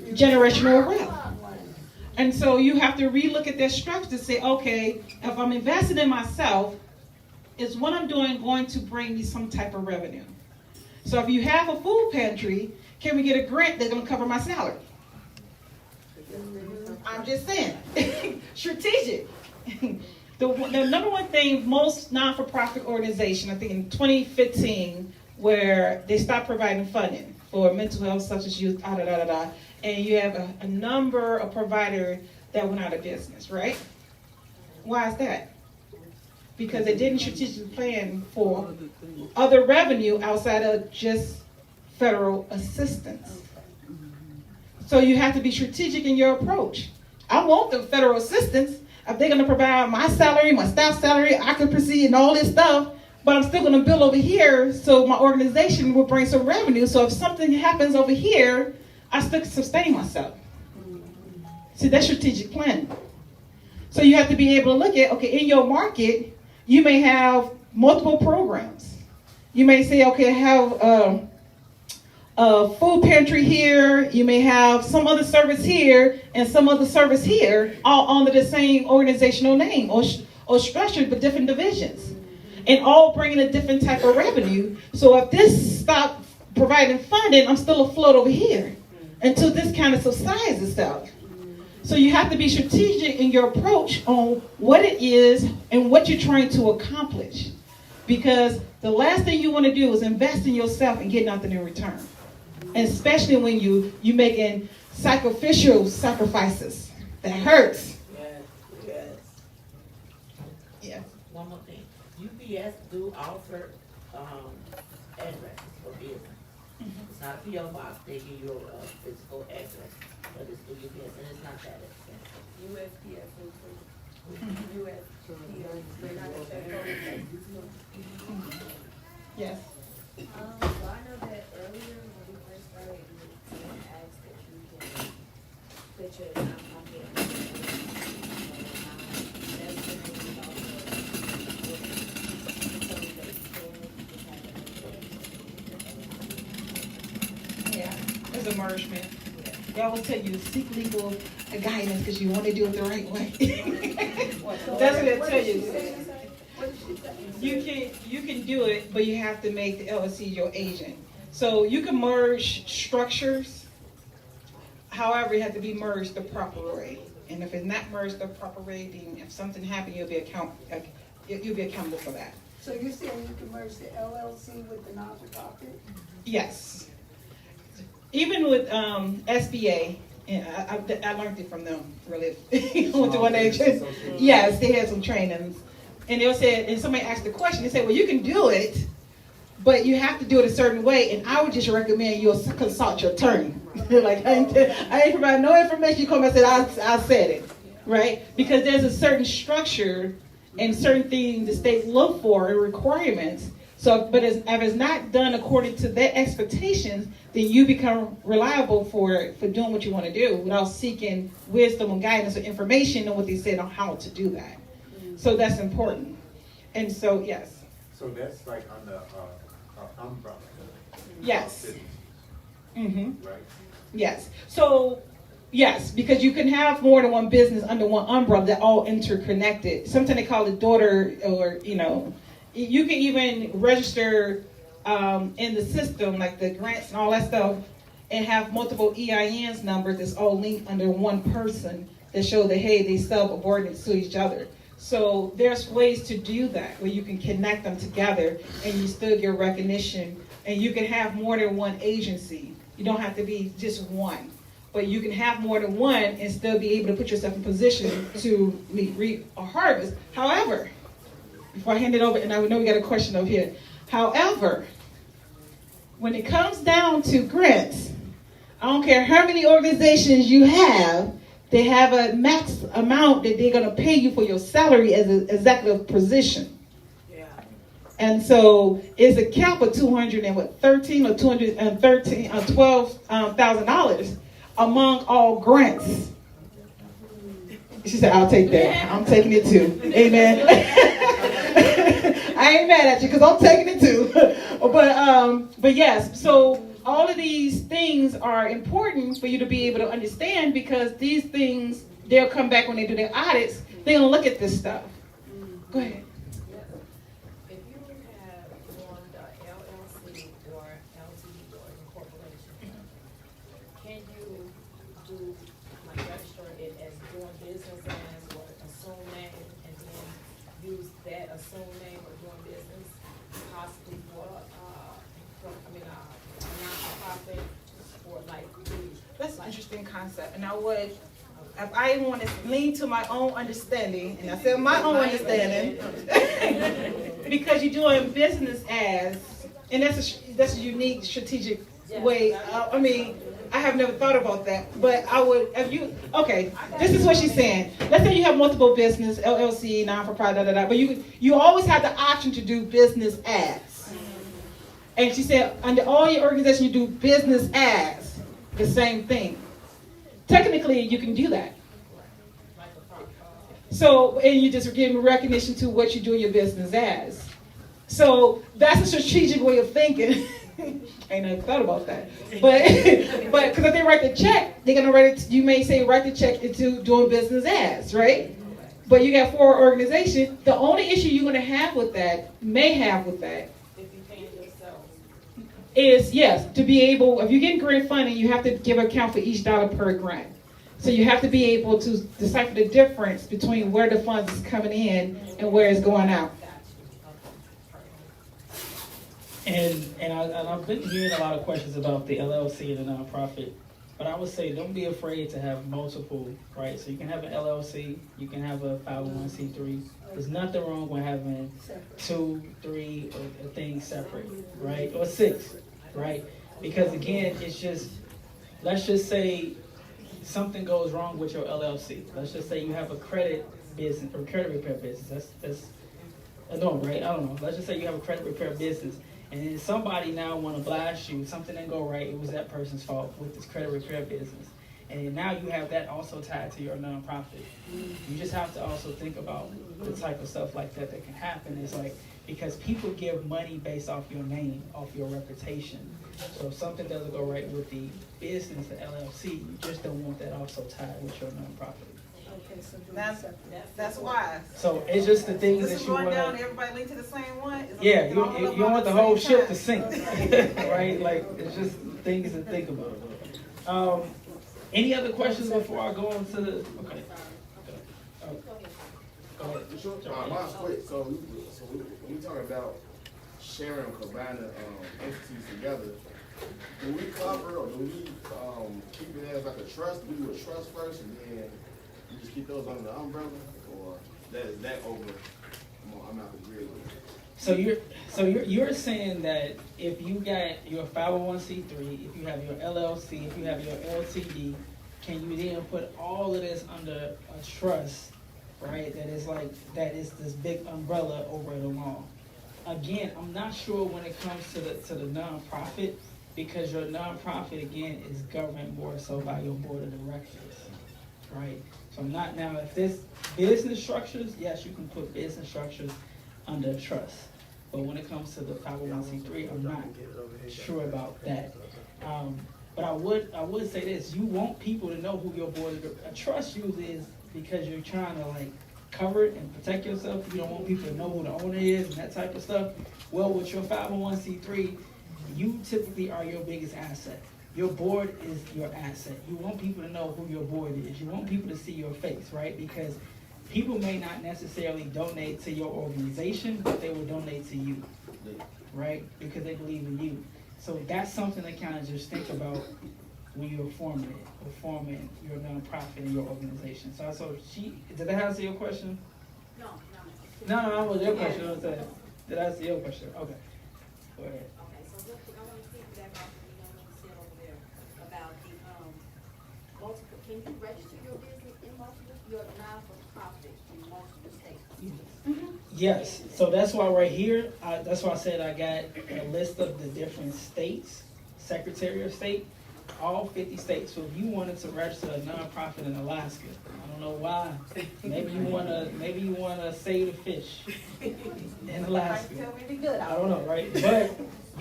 Speaker 4: generational wealth. And so you have to relook at that structure to say, okay, if I'm investing in myself, is what I'm doing going to bring me some type of revenue? So if you have a food pantry, can we get a grant that's going to cover my salary? I'm just saying. Strategic. The number one thing most non-for-profit organizations, I think in 2015, where they stopped providing funding for mental health, substance use, and you have a number of providers that went out of business, right? Why is that? Because they didn't strategically plan for other revenue outside of just federal assistance. So you have to be strategic in your approach. I want the federal assistance. If they're going to provide my salary, my staff salary, occupancy, and all this stuff, but I'm still going to build over here so my organization will bring some revenue. So if something happens over here, I still can sustain myself. See, that's strategic planning. So you have to be able to look at, okay, in your market, you may have multiple programs. You may say, okay, I have a food pantry here, you may have some other service here, and some other service here, all under the same organizational name or structured, but different divisions. And all bringing a different type of revenue. So if this stops providing funding, I'm still afloat over here until this kind of subsides itself. So you have to be strategic in your approach on what it is and what you're trying to accomplish. Because the last thing you want to do is invest in yourself and get nothing in return. And especially when you're making sacrificial sacrifices. That hurts.
Speaker 6: Yes.
Speaker 4: Yeah.
Speaker 6: One more thing. UPS do offer addresses for business. It's not a P.O. box. They give you a physical address, but it's through UPS, and it's not that expensive.
Speaker 8: USPS is free. USPS, they're not that
Speaker 4: Yes.
Speaker 8: So I know that earlier when we first started, you asked that you can put your nonprofit.
Speaker 4: Yeah. It's a mergement. They always tell you seek legal guidance because you want to do it the right way. That's what they tell you. You can do it, but you have to make the LLC your agent. So you can merge structures. However, it has to be merged the proper way. And if it's not merged the proper way, then if something happens, you'll be accountable for that.
Speaker 10: So you're saying you can merge the LLC with the non-for-profit?
Speaker 4: Yes. Even with SBA, and I learned it from them, really. Went to one agent. Yes, they had some trainings. And they'll say, and somebody asked the question, they said, well, you can do it, but you have to do it a certain way, and I would just recommend you consult your attorney. Like, I ain't provide no information, you come and said, I said it, right? Because there's a certain structure and certain things the state look for and requirements. So, but if it's not done according to their expectations, then you become reliable for doing what you want to do without seeking wisdom and guidance or information on what they said on how to do that. So that's important. And so, yes.
Speaker 7: So that's like under umbrella.
Speaker 4: Yes. Mm-hmm.
Speaker 7: Right?
Speaker 4: Yes. So, yes, because you can have more than one business under one umbrella that all interconnected. Sometimes they call it daughter, or, you can even register in the system, like the grants and all that stuff, and have multiple EINs numbers that's all linked under one person that show that, hey, they subordinate to each other. So there's ways to do that where you can connect them together and you still get recognition, and you can have more than one agency. You don't have to be just one, but you can have more than one and still be able to put yourself in position to reap a harvest. However, before I hand it over, and I know we got a question over here. However, when it comes down to grants, I don't care how many organizations you have, they have a max amount that they're going to pay you for your salary as an executive position.
Speaker 6: Yeah.
Speaker 4: And so it's a cap of $12,000 among all grants. She said, I'll take that. I'm taking it too. Amen. I ain't mad at you because I'm taking it too. but yes, so all of these things are important for you to be able to understand, because these things, they'll come back when they do their audits, they're gonna look at this stuff. Go ahead.
Speaker 11: If you have formed a LLC or LTD or incorporation, can you do, like, register it as doing business as, or assume name, and then use that assumed name or doing business possibly for, a non-profit, or like,
Speaker 5: That's an interesting concept, and I would, if I want to lean to my own understanding, and I said my own understanding, because you're doing business as, and that's a unique strategic way. I have never thought about that, but I would, if you, okay, this is what she's saying. Let's say you have multiple business, LLC, non-for-profit, but you always have the option to do business as. And she said, under all your organization, you do business as the same thing. Technically, you can do that. So, and you're just giving recognition to what you do your business as. So that's a strategic way of thinking. Ain't never thought about that. But because if they write the check, they're gonna write it. You may say write the check into doing business as, right? But you got 4 organizations. The only issue you're gonna have with that, is, yes, to be able, if you're getting grant funding, you have to give account for each dollar per grant. So you have to be able to decipher the difference between where the funds is coming in and where it's going out.
Speaker 1: And I've been hearing a lot of questions about the LLC and the nonprofit, but I would say don't be afraid to have multiple, right? So you can have an LLC, you can have a 501c3. There's nothing wrong with having 2, 3 or things separate, right? Or 6, right? Because again, it's just, let's just say something goes wrong with your LLC. Let's just say you have a credit business or credit repair business. That's no, right? I don't know. Let's just say you have a credit repair business, and then somebody now want to blast you. Something didn't go right. It was that person's fault with this credit repair business. And now you have that also tied to your nonprofit. You just have to also think about the type of stuff like that can happen. It's like, because people give money based off your name, off your reputation. So if something doesn't go right with the business, the LLC, you just don't want that also tied with your nonprofit.
Speaker 10: Okay, so
Speaker 5: That's wise.
Speaker 1: So it's just the things
Speaker 5: This
Speaker 1: that
Speaker 5: is
Speaker 1: you
Speaker 5: going
Speaker 1: want
Speaker 5: down,
Speaker 1: to...
Speaker 5: everybody link to the same one? It's
Speaker 1: Yeah,
Speaker 5: linking all
Speaker 1: you
Speaker 5: of them
Speaker 1: don't want
Speaker 5: at
Speaker 1: the
Speaker 5: same
Speaker 1: whole ship
Speaker 5: time.
Speaker 1: to sink, right? Like, it's just things to think about. Any other questions before I go into the... Okay. Go ahead.
Speaker 9: Mine's quick. So when we talk about sharing or combining entities together, do we cover or do we keep it as like a trust? Do we do a trust first and then we just keep those under the umbrella, or is that over? I'm not agreeing with it.
Speaker 1: So you're saying that if you got your 501c3, if you have your LLC, if you have your LTD, can you then put all of this under a trust, right? That is this big umbrella over it all. Again, I'm not sure when it comes to the nonprofit, because your nonprofit again is governed more so by your board of directors, right? So I'm not now. If this business structures, yes, you can put business structures under a trust. But when it comes to the 501c3, I'm not sure about that. But I would say this: you want people to know who your board of a trust usually is, because you're trying to like cover it and protect yourself. You don't want people to know who the owner is and that type of stuff. Well, with your 501c3, you typically are your biggest asset. Your board is your asset. You want people to know who your board is. You want people to see your face, right? Because people may not necessarily donate to your organization, but they will donate to you, right? Because they believe in you. So that's something to kind of just think about when you're forming it, or forming your nonprofit and your organization. So did that answer your question?
Speaker 8: No.
Speaker 1: No, was your question. I said, did I answer your question? Okay, go ahead.
Speaker 12: Okay, so real quick, I want to piggyback off of what you said over there about the multiple. Can you register your business in multiple? Your non-for-profit in multiple states.
Speaker 1: Yes, so that's why right here, that's why I said I got a list of the different states, Secretary of State, all 50 states. So if you wanted to register a nonprofit in Alaska, I don't know why. Maybe you wanna save the fish in Alaska. I don't know, right? But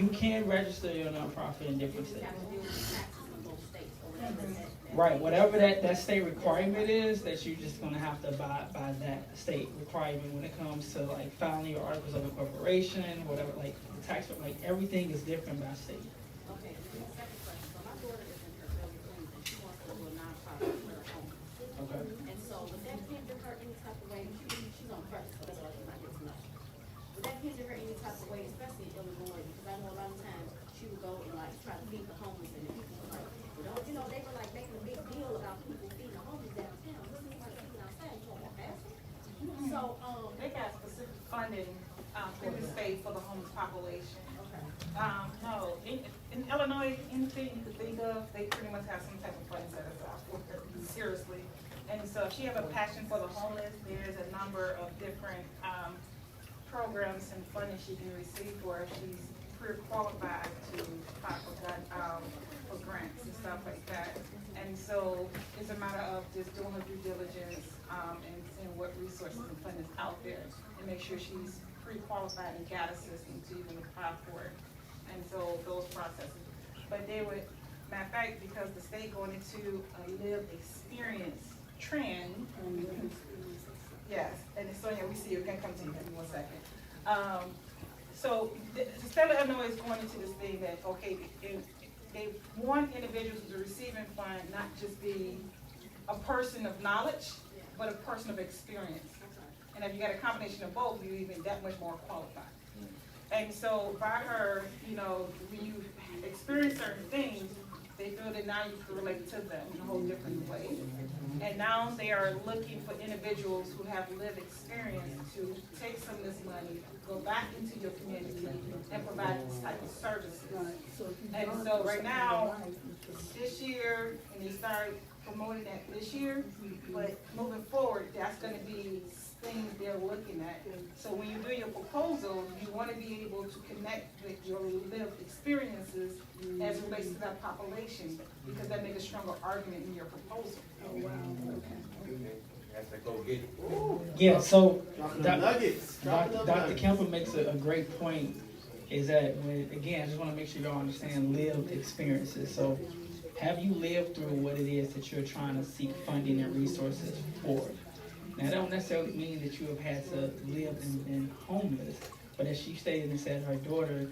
Speaker 1: You can register your nonprofit in different
Speaker 12: You
Speaker 1: states.
Speaker 12: have to deal with taxes in both states or whatever that.
Speaker 1: Right, whatever that state requirement is, that you're just gonna have to abide by that state requirement when it comes to like filing your articles of incorporation, whatever, like the tax, like everything is different by state.
Speaker 12: Okay, and then the second question, so my daughter is in her early twenties and she wants to do a nonprofit for the homeless.
Speaker 1: Okay.
Speaker 12: And so would that hinder her any type of way, she's on purpose, so that's why she's not getting to know. Would that hinder her any type of way, especially in Illinois, because I know a lot of times she would go and like try to feed the homeless and the people were like, well, don't, you know, they were like making a big deal about people feeding the homeless downtown. This is like feeding outside, you don't want faster. So,
Speaker 5: They got specific funding, through the state for the homeless population.
Speaker 12: okay.
Speaker 5: No, in Illinois, anything you could think of, they pretty much have some type of funding set aside for it, seriously. And so if she have a passion for the homeless, there's a number of different, programs and funding she can receive for if she's pre-qualified to apply for grants and stuff like that. And so it's a matter of just doing her due diligence, and seeing what resources and funding is out there and make sure she's pre-qualified and got a system to even apply for it. And so those processes. But they would, matter of fact, because the state going into a lived experience trend. Yes, and so, yeah, we see you, can come to you in 1 second. So the state of Illinois is going into this thing that, okay, they want individuals to receiving fund not just be a person of knowledge, but a person of experience. And if you got a combination of both, you're even that much more qualified. And so by her, you know, when you experience certain things, they feel that now you can relate to them in a whole different way. And now they are looking for individuals who have lived experience to take some of this money, go back into your community and provide this type of services. And so right now, this year, and they started promoting that this year, but moving forward, that's gonna be things they're looking at. So when you do your proposal, you wanna be able to connect with your lived experiences as it relates to that population, because that makes a stronger argument in your proposal.
Speaker 10: Oh, wow,
Speaker 7: That's a go get it.
Speaker 1: Yeah, so
Speaker 2: Dropping the nuggets. Dropping the
Speaker 1: Dr.
Speaker 2: nuggets.
Speaker 1: Kemper makes a great point, is that when, again, I just wanna make sure y'all understand lived experiences. So have you lived through what it is that you're trying to seek funding and resources for? Now, that don't necessarily mean that you have had to live and been homeless, but as she stated and said, her daughter,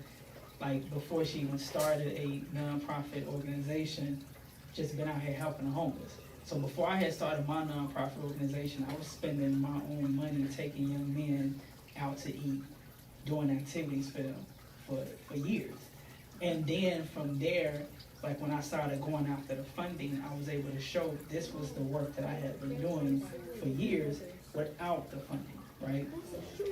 Speaker 1: like before she even started a nonprofit organization, just been out here helping the homeless. So before I had started my nonprofit organization, I was spending my own money taking young men out to eat, doing activities for them for years. And then from there, like when I started going after the funding, I was able to show this was the work that I had been doing for years without the funding, right?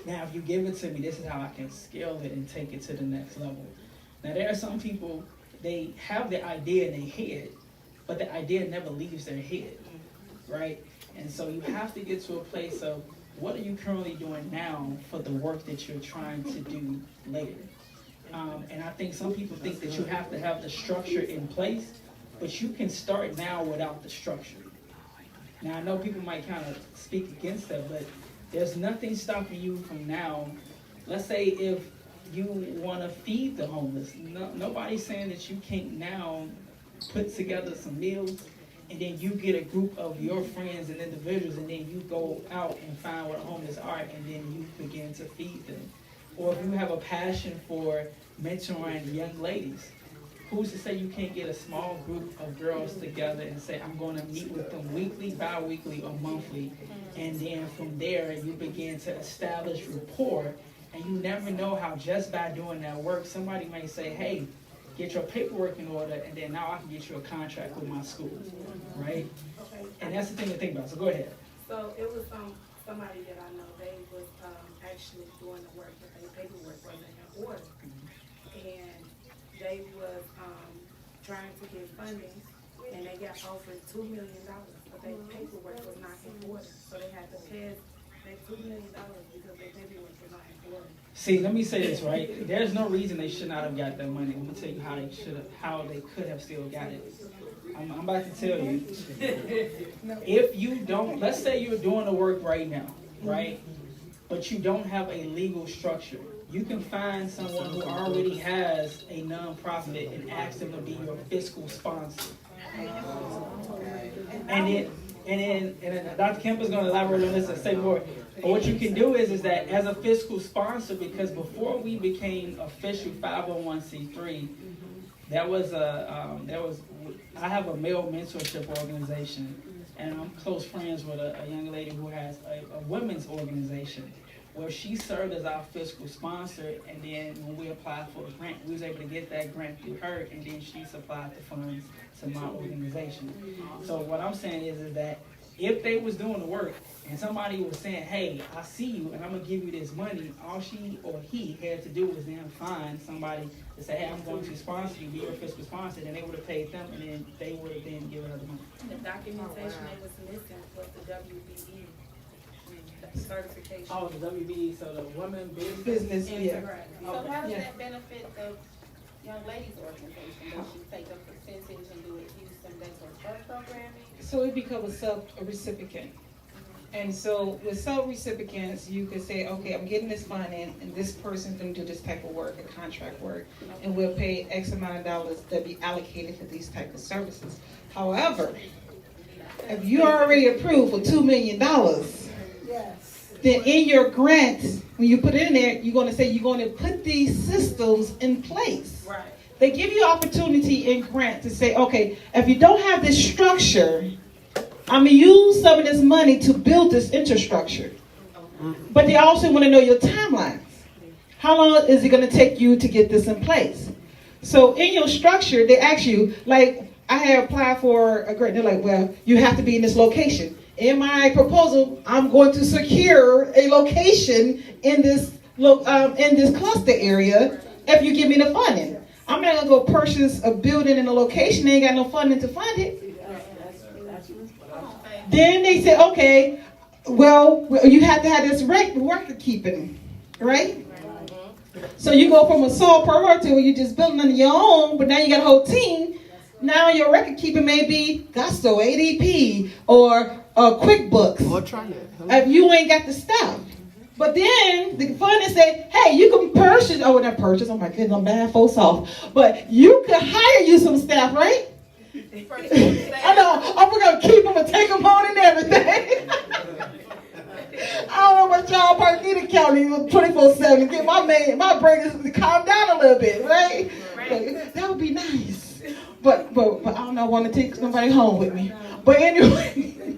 Speaker 1: Now, if you give it to me, this is how I can scale it and take it to the next level. Now, there are some people, they have the idea in their head, but the idea never leaves their head, right? And so you have to get to a place of, what are you currently doing now for the work that you're trying to do later? And I think some people think that you have to have the structure in place, but you can start now without the structure. Now, I know people might kind of speak against that, but there's nothing stopping you from now. Let's say if you want to feed the homeless, nobody's saying that you can't now put together some meals, and then you get a group of your friends and individuals, and then you go out and find where the homeless are, and then you begin to feed them. Or if you have a passion for mentoring young ladies, who's to say you can't get a small group of girls together and say, I'm going to meet with them weekly, bi-weekly, or monthly, and then from there you begin to establish rapport, and you never know how just by doing that work, somebody may say, hey, get your paperwork in order, and then now I can get you a contract with my school, right? And that's the thing to think about, so go ahead.
Speaker 11: So it was somebody that I know, they was actually doing the work, but their paperwork wasn't in order. And they was trying to get funding, and they got offered $2 million, but their paperwork was not in order. So they had to pay that $2 million because their paperwork was not in order.
Speaker 1: See, let me say this, right? There's no reason they should not have got that money. Let me tell you how they could have still got it. I'm about to tell you. If you don't, let's say you're doing the work right now, right? but you don't have a legal structure. You can find someone who already has a nonprofit and ask them to be your fiscal sponsor. And then Dr. Kemp is going to elaborate on this and say more. But what you can do is that as a fiscal sponsor, because before we became official 501c3, I have a male mentorship organization, and I'm close friends with a young lady who has a women's organization where she served as our fiscal sponsor, and then when we applied for a grant, we was able to get that grant through her, and then she supplied the funds to my organization. So what I'm saying is that if they was doing the work and somebody was saying, hey, I see you and I'm gonna give you this money, all she or he had to do was then find somebody to say, hey, I'm going to sponsor you, be your fiscal sponsor, then they would have paid them, and then they would have then given her the money.
Speaker 8: The documentation that was missing was the WBE certification.
Speaker 1: Oh, the WB, so the women
Speaker 4: Business, yeah.
Speaker 12: So how does
Speaker 4: Yeah.
Speaker 12: that benefit the young ladies organization? Does she take a percentage and do it, use some of her programming?
Speaker 4: So it becomes a sub-recipient. And so with sub-recipients, you could say, okay, I'm getting this funding, and this person's gonna do this type of work, a contract work, and we'll pay X amount of dollars that be allocated for these type of services. However, if you already approved for $2 million, then in your grant, when you put it in there, you're gonna say you're gonna put these systems in place.
Speaker 5: Right.
Speaker 4: They give you opportunity in grant to say, okay, if you don't have this structure, I'm gonna use some of this money to build this infrastructure. But they also want to know your timelines. How long is it gonna take you to get this in place? So in your structure, they ask you, like, I had applied for a grant. They're like, well, you have to be in this location. In my proposal, I'm going to secure a location in this cluster area if you give me the funding. I'm not gonna go purchase a building and a location. They ain't got no funding to fund it. Then they say, okay, well, you have to have this record keeping, right? So you go from a sole proprietor where you're just building on your own, but now you got a whole team. Now your record keeping may be Gusto, ADP, or QuickBooks.
Speaker 2: Or try it.
Speaker 4: If you ain't got the stuff. But then the funding say, hey, you can purchase, oh, not purchase, oh my goodness, I'm bad folks off. But you could hire you some staff, right? I know, I'm gonna keep them and take them on and everything. I don't know about y'all, probably need a county 24/7 to get my brain to calm down a little bit, right? That would be nice. But I don't know, I want to take somebody home with me. But anyway,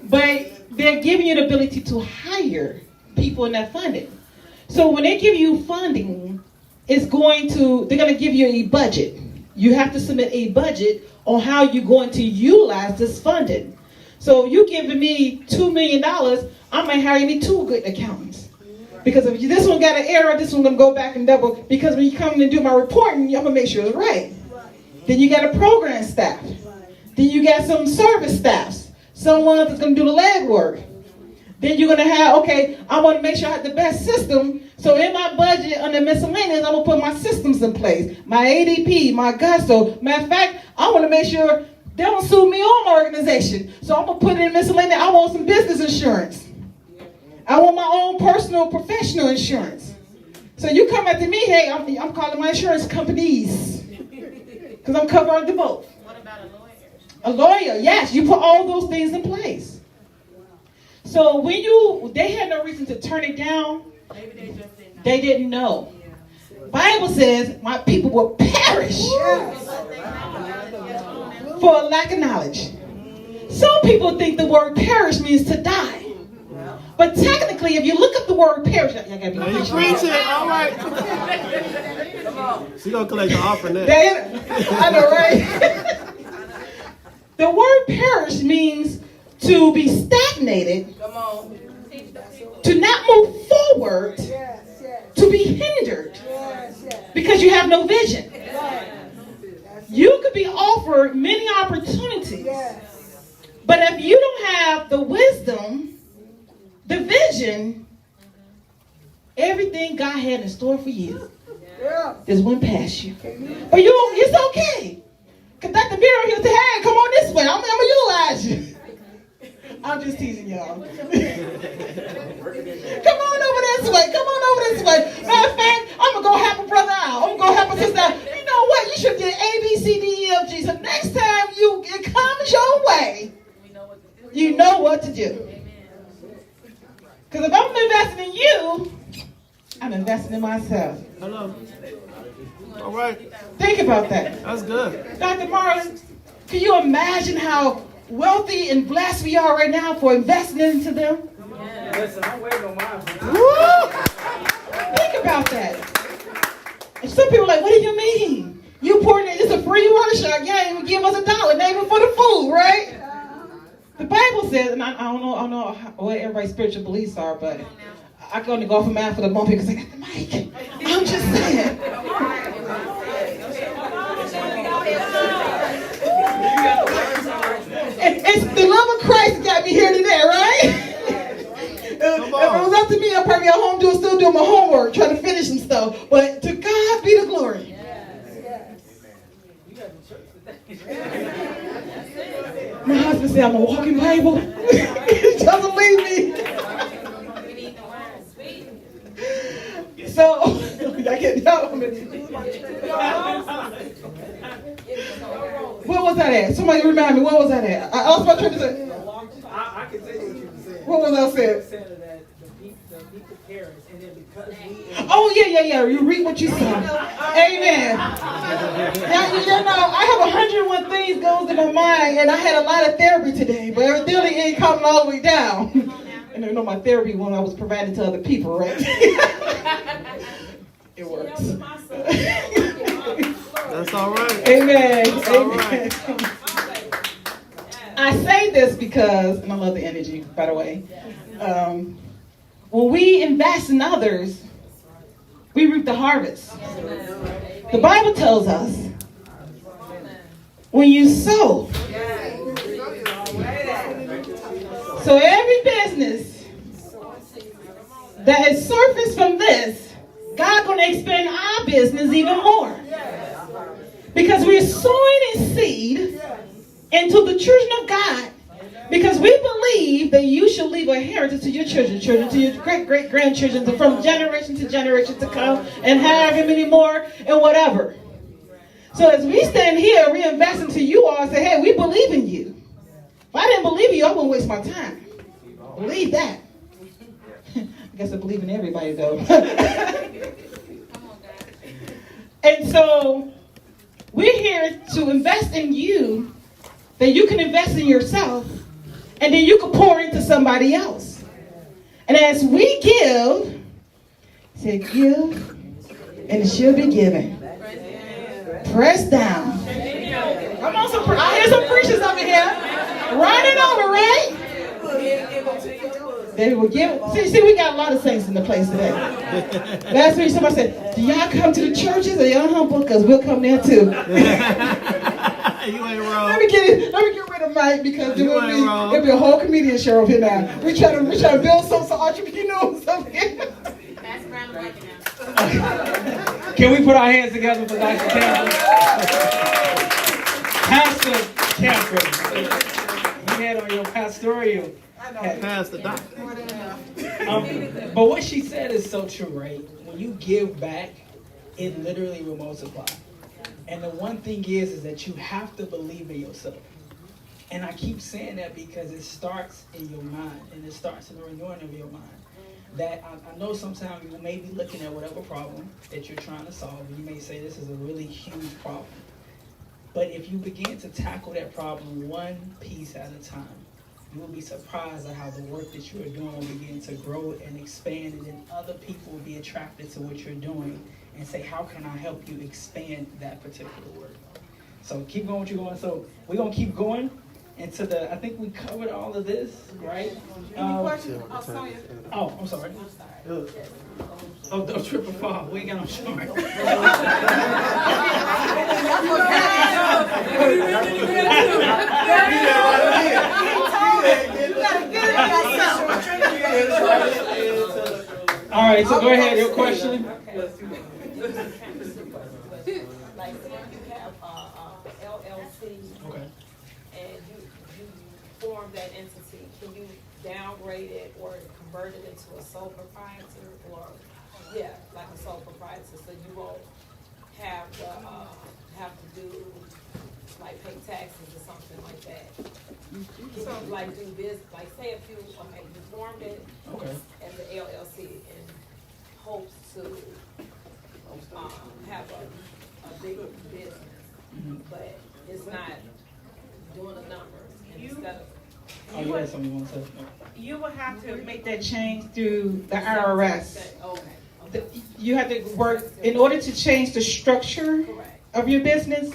Speaker 4: but they're giving you the ability to hire people in that funding. So when they give you funding, they're going to give you a budget. You have to submit a budget on how you're going to utilize this funding. So you giving me $2 million, I might hire me 2 good accountants. Because if this one got an error, this one's going to go back and double. Because when you come in and do my reporting, I'm going to make sure it's right. Then you got a program staff. Then you got some service staffs. Someone that's going to do the legwork. Then you're going to have, okay, I want to make sure I have the best system. So in my budget, under miscellaneous, I'm going to put my systems in place. My ADP, my Gusto. Matter of fact, I want to make sure they don't sue me or my organization. So I'm going to put it in miscellaneous. I want some business insurance. I want my own personal professional insurance. So you come after me, hey, I'm calling my insurance companies. Because I'm covering the both.
Speaker 8: What about a lawyer?
Speaker 4: A lawyer, yes. You put all those things in place. So when they had no reason to turn it down.
Speaker 8: Maybe they just didn't know.
Speaker 4: They didn't know. Bible says my people will perish for a lack of knowledge. Some people think the word perish means to die. But technically, if you look up the word perish, y'all gotta be
Speaker 2: Preach it, all right. She gonna collect the offering there.
Speaker 4: I know, right? The word perish means to be stagnated, to not move forward, to be hindered, because you have no vision. You could be offered many opportunities, but if you don't have the wisdom, the vision, everything God had in store for you just went past you. But it's okay. Because Dr. Vera, he'll say, hey, come on this way. I'm going to utilize you. I'm just teasing y'all. Come on over this way. Come on over this way. Matter of fact, I'm going to go help a brother out. I'm going to go help a sister out. You know what? You should get A, B, C, D, E, F, G. So next time it comes your way, you know what to do. Because if I'm investing in you, I'm investing in myself.
Speaker 2: Hello. All right.
Speaker 4: Think about that.
Speaker 2: That's good.
Speaker 4: Dr. Marlon, can you imagine how wealthy and blessed we are right now for investing into them?
Speaker 1: Listen, I'm waiting on mine.
Speaker 4: Woo! Think about that. And some people are like, what do you mean? You pouring it, it's a free workshop. You ain't even give us $1, not even for the food, right? The Bible says, and I don't know what everybody's spiritual beliefs are, but I can only go off of mine for the moment because I got the mic. I'm just saying. It's the love of Christ got me here today, right? If it was up to me, I'd probably be at home still doing my homework, trying to finish some stuff. But to God be the glory. My husband said I'm a walking Bible. He doesn't leave me. So, I can't tell him. Where was that at? Somebody remind me, where was that at? I was about to say.
Speaker 1: I can tell you what you were saying.
Speaker 4: What was I saying?
Speaker 1: That the meet the parents, and then because we.
Speaker 4: Oh, yeah. You read what you saw. Amen. Now, you know, I have 101 things goes in my mind, and I had a lot of therapy today, but evidently it ain't coming all the way down. And you know, my therapy one I was providing to other people, right? It works.
Speaker 2: That's all right.
Speaker 4: Amen.
Speaker 2: That's all
Speaker 4: Amen.
Speaker 2: right.
Speaker 4: I say this because, and I love the energy, by the way. When we invest in others, we reap the harvest. The Bible tells us, when you sow, so every business that is surfaced from this, God's going to expand our business even more. Because we're sowing a seed into the children of God. Because we believe that you should leave a heritage to your children, to your great-great-grandchildren, from generation to generation to come, and however many more, and whatever. So as we stand here, we invest into you all and say, hey, we believe in you. If I didn't believe in you, I wouldn't waste my time. Believe that. I guess I believe in everybody, though. And so we're here to invest in you, that you can invest in yourself, and then you can pour into somebody else. And as we give, say give, and it shall be given. Press down. Come on, I hear some preachers over here. Running over, right? They will give. See, we got a lot of saints in the place today. Last week somebody said, do y'all come to the churches or y'all humble? Because we'll come there too.
Speaker 2: You ain't wrong.
Speaker 4: Let me get rid of Mike because there'll be a whole comedian show up here now. We try to build some entrepreneurs up here.
Speaker 1: Can we put our hands together for Dr. Campbell? Pastor Campbell. You had on your pastoral.
Speaker 2: Pastor Doc.
Speaker 1: But what she said is so true, right? When you give back, it literally will multiply. And the one thing is that you have to believe in yourself. And I keep saying that because it starts in your mind, and it starts in the renewing of your mind. That I know sometimes you may be looking at whatever problem that you're trying to solve, and you may say this is a really huge problem. But if you begin to tackle that problem one piece at a time, you will be surprised at how the work that you are doing will begin to grow and expand, and then other people will be attracted to what you're doing and say, how can I help you expand that particular work? So keep going what you're going. So we're going to keep going into I think we covered all of this, right?
Speaker 5: Any questions? Sonia.
Speaker 1: Oh, I'm sorry. Oh, the triple fall. We ain't got no short. All right, so go ahead. Your question.
Speaker 6: Like, say you have LLC.
Speaker 1: Okay.
Speaker 6: And you
Speaker 11: form that entity, can you downgrade it or convert it into a sole proprietor or, yeah, like a sole proprietor, so you won't have to, have to do, like pay taxes or something like that? Can you like do business, like say if you, okay, you formed it
Speaker 1: Okay.
Speaker 11: as an LLC and hopes to, have a big business, but it's not doing the numbers, and instead of.
Speaker 1: Oh, you had something you want to say? No.
Speaker 5: You will have to
Speaker 4: Make that change through the IRS.
Speaker 11: Okay.
Speaker 4: You have to work, in order to change the structure
Speaker 11: Correct.
Speaker 4: of your business,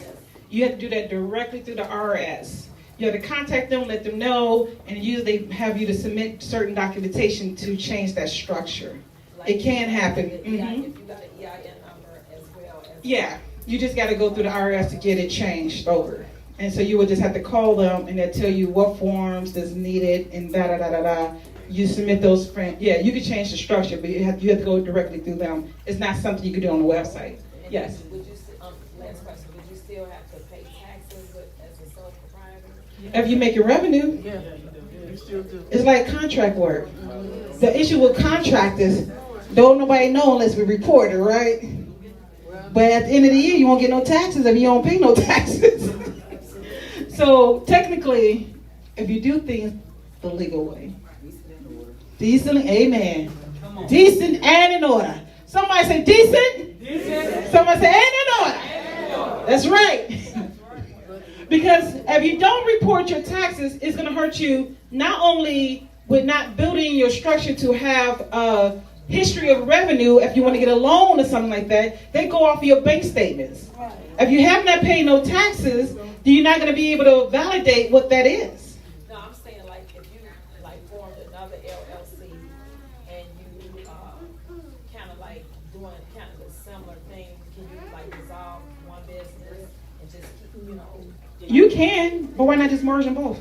Speaker 4: you have to do that directly through the IRS. You have to contact them, let them know, and usually they have you to submit certain documentation to change that structure.
Speaker 11: Like
Speaker 4: It can happen.
Speaker 11: If you got an EIN number as well as.
Speaker 4: Yeah, you just got to go through the IRS to get it changed over. And so you would just have to call them and they'll tell you what forms is needed and da-da-da-da-da. You submit those, yeah, you can change the structure, but you have to go directly through them. It's not something you can do on the website.
Speaker 11: And
Speaker 4: Yes.
Speaker 11: Would you, last question, would you still have to pay taxes as a sole proprietor?
Speaker 4: If you make your revenue, it's like contract work. The issue with contractors, don't nobody know unless we report it, right? But at the end of the year, you won't get no taxes if you don't pay no taxes. So technically, if you do things the legal way, decent, amen. Decent and in order. Somebody say decent. Decent. Somebody say and in order. That's right. Because if you don't report your taxes, it's going to hurt you not only with not building your structure to have a history of revenue. If you want to get a loan or something like that, they go off of your bank statements. If you have not paid no taxes, then you're not going to be able to validate what that is.
Speaker 11: No, I'm saying like if you like formed another LLC and you kind of like doing kind of a similar thing, can you like dissolve one business and just keep, you know?
Speaker 4: You can, but why not just merge them both?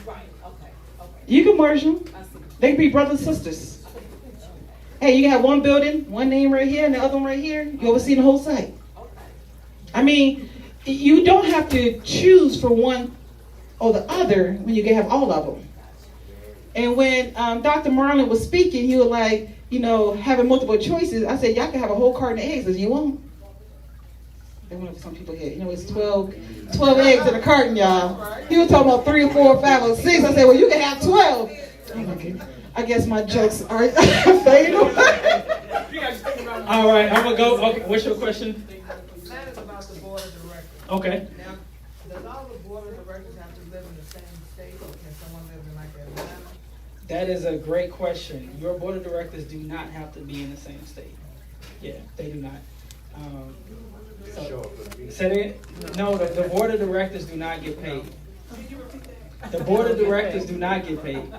Speaker 11: Right, okay.
Speaker 4: You can merge them.
Speaker 11: I see.
Speaker 4: They can be brothers and sisters. Hey, you can have one building, one name right here, and the other one right here. You oversee the whole site. I mean, you don't have to choose for one or the other when you can have all of them. And when Dr. Marlon was speaking, he was like, you know, having multiple choices. I said, y'all can have a whole carton of eggs if you want. They want some people here. You know, it's 12 eggs in a carton, y'all. He was talking about 3 or 4 or 5 or 6. I said, well, you can have 12. I guess my jokes are fatal.
Speaker 1: All right, I'm going to go. Okay, what's your question?
Speaker 13: That is about the board of directors.
Speaker 1: Okay.
Speaker 13: Now, does all the board of directors have to live in the same state, or can someone live in like Atlanta?
Speaker 1: That is a great question. Your board of directors do not have to be in the same state. Yeah, they do not. Say it. No, the board of directors do not get paid. The board of directors do not get paid.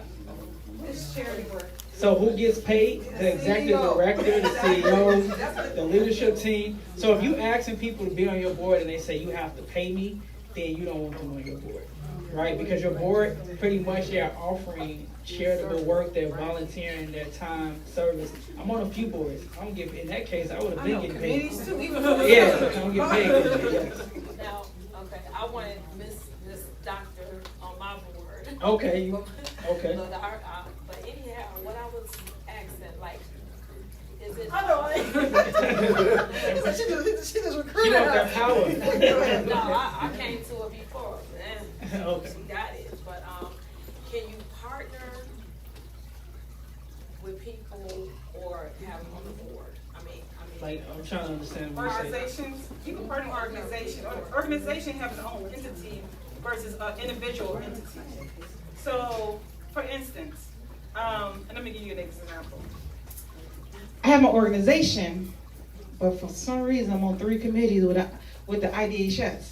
Speaker 5: It's charity work.
Speaker 1: So who gets paid? The executive director, the CEO, the leadership team. So if you asking people to be on your board and they say you have to pay me, then you don't want them on your board, right? Because your board pretty much they're offering charitable work, they're volunteering their time, service. I'm on a few boards. I'm getting in that case I would have been getting paid. Yeah, I'm getting paid. Yes.
Speaker 11: Now, okay, I wanted Miss Doctor on my board.
Speaker 1: Okay. Okay.
Speaker 11: But anyhow, what I was asking, like, is it?
Speaker 13: I know. She just recruited
Speaker 1: She want
Speaker 13: her.
Speaker 1: that power.
Speaker 11: No, I came to her before, and
Speaker 1: Okay.
Speaker 11: she got it. But can you partner with people or have them on the board? I mean,
Speaker 1: Like I'm trying to understand what you're saying.
Speaker 5: Organizations, you can partner organization. Organization have its own entity versus an individual entity. So, for instance, and let me give you an example.
Speaker 4: I have my organization, but for some reason I'm on 3 committees with the IDHS.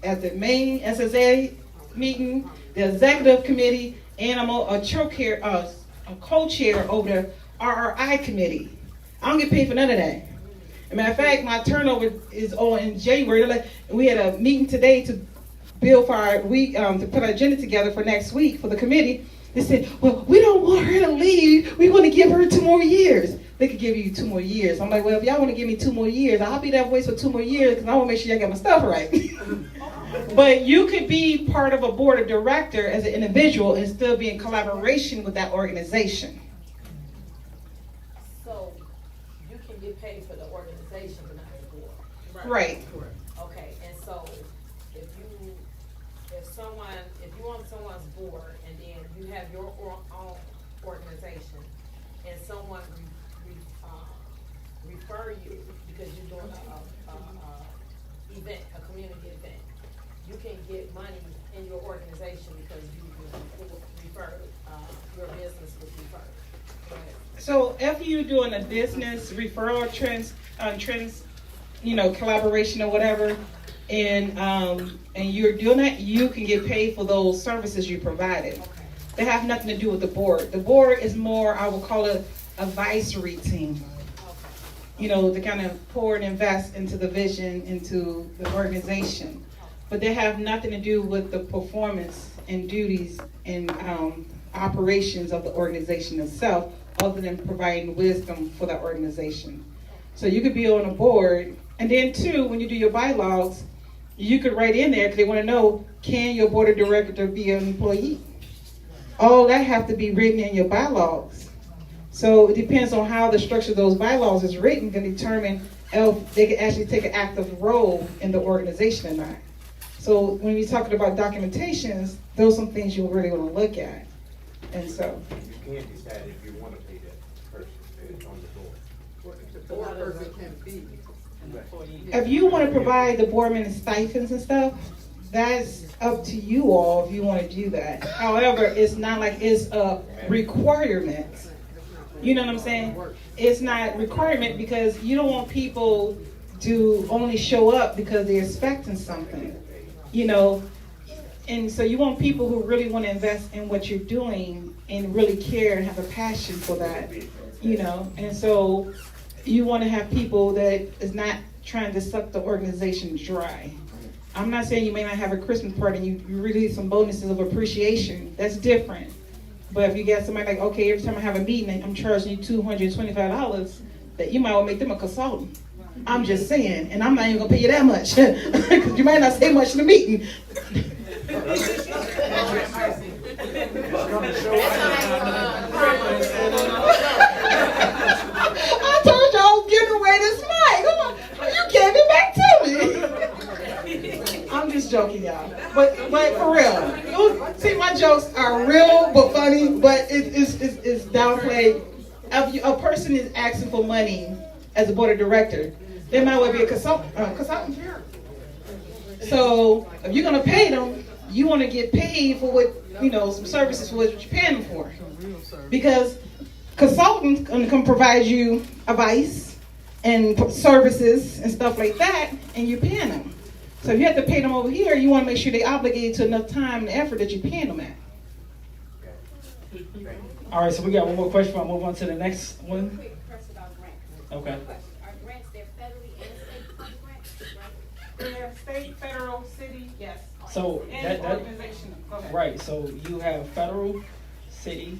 Speaker 4: At the main SSA meeting, the executive committee, and I'm a co-chair over the RRI committee. I don't get paid for none of that. As a matter of fact, my turnover is on in January. We had a meeting today to build for our week, to put our agenda together for next week for the committee. They said, well, we don't want her to leave. We want to give her 2 more years. They could give you 2 more years. I'm like, well, if y'all want to give me 2 more years, I'll be that voice for 2 more years because I want to make sure y'all get my stuff right. But you could be part of a board of director as an individual and still be in collaboration with that organization.
Speaker 11: So you can get paid for the organization, but not the board.
Speaker 4: Right.
Speaker 11: Okay, and so if you on someone's board and then you have your own organization and someone refer you because you're doing a event, a community event, you can get money in your organization because you referred, your business was referred. Go ahead.
Speaker 4: So if you're doing a business referral collaboration or whatever, and you're doing that, you can get paid for those services you provided.
Speaker 11: Okay.
Speaker 4: They have nothing to do with the board. The board is more, I would call it, advisory team. To kind of pour and invest into the vision, into the organization. But they have nothing to do with the performance and duties and operations of the organization itself, other than providing wisdom for that organization. So you could be on a board, and then too, when you do your bylaws, you could write in there, because they want to know, can your board of director be an employee? All that have to be written in your bylaws. So it depends on how the structure of those bylaws is written can determine if they can actually take an active role in the organization or not. So when we're talking about documentations, those are some things you'll really want to look at. And so
Speaker 7: You can't decide if you want to pay that person that's on the board.
Speaker 13: The board person can be.
Speaker 4: if you want to provide the board members stipends and stuff, that's up to you all if you want to do that. However, it's not like it's a requirement. You know what I'm saying? It's not requirement because you don't want people to only show up because they're expecting something, and so you want people who really want to invest in what you're doing and really care and have a passion for that, and so you want to have people that is not trying to suck the organization dry. I'm not saying you may not have a Christmas party and you release some bonuses of appreciation. That's different. But if you get somebody like, okay, every time I have a meeting, I'm charging you $225, that you might well make them a consultant. I'm just saying, and I'm not even gonna pay you that much because you might not say much in the meeting. I told you I was giving away this mic. You gave it back to me. I'm just joking, y'all. But for real, see, my jokes are real but funny, but it's downplayed. If a person is asking for money as a board of director, they might well be a consultant. So if you're gonna pay them, you want to get paid for what some services for what you're paying them for, because consultants can provide you advice and services and stuff like that, and you're paying them. So if you have to pay them over here, you want to make sure they're obligated to enough time and effort that you're paying them at.
Speaker 1: All right, so we got one more question. I'll move on to the next one.
Speaker 12: Quick question about grants.
Speaker 1: Okay.
Speaker 12: Quick question. Are grants, they're federally and state grants, right?
Speaker 5: They're state, federal, city, yes.
Speaker 1: So
Speaker 5: And organizational. Go ahead.
Speaker 1: right. So you have federal, city,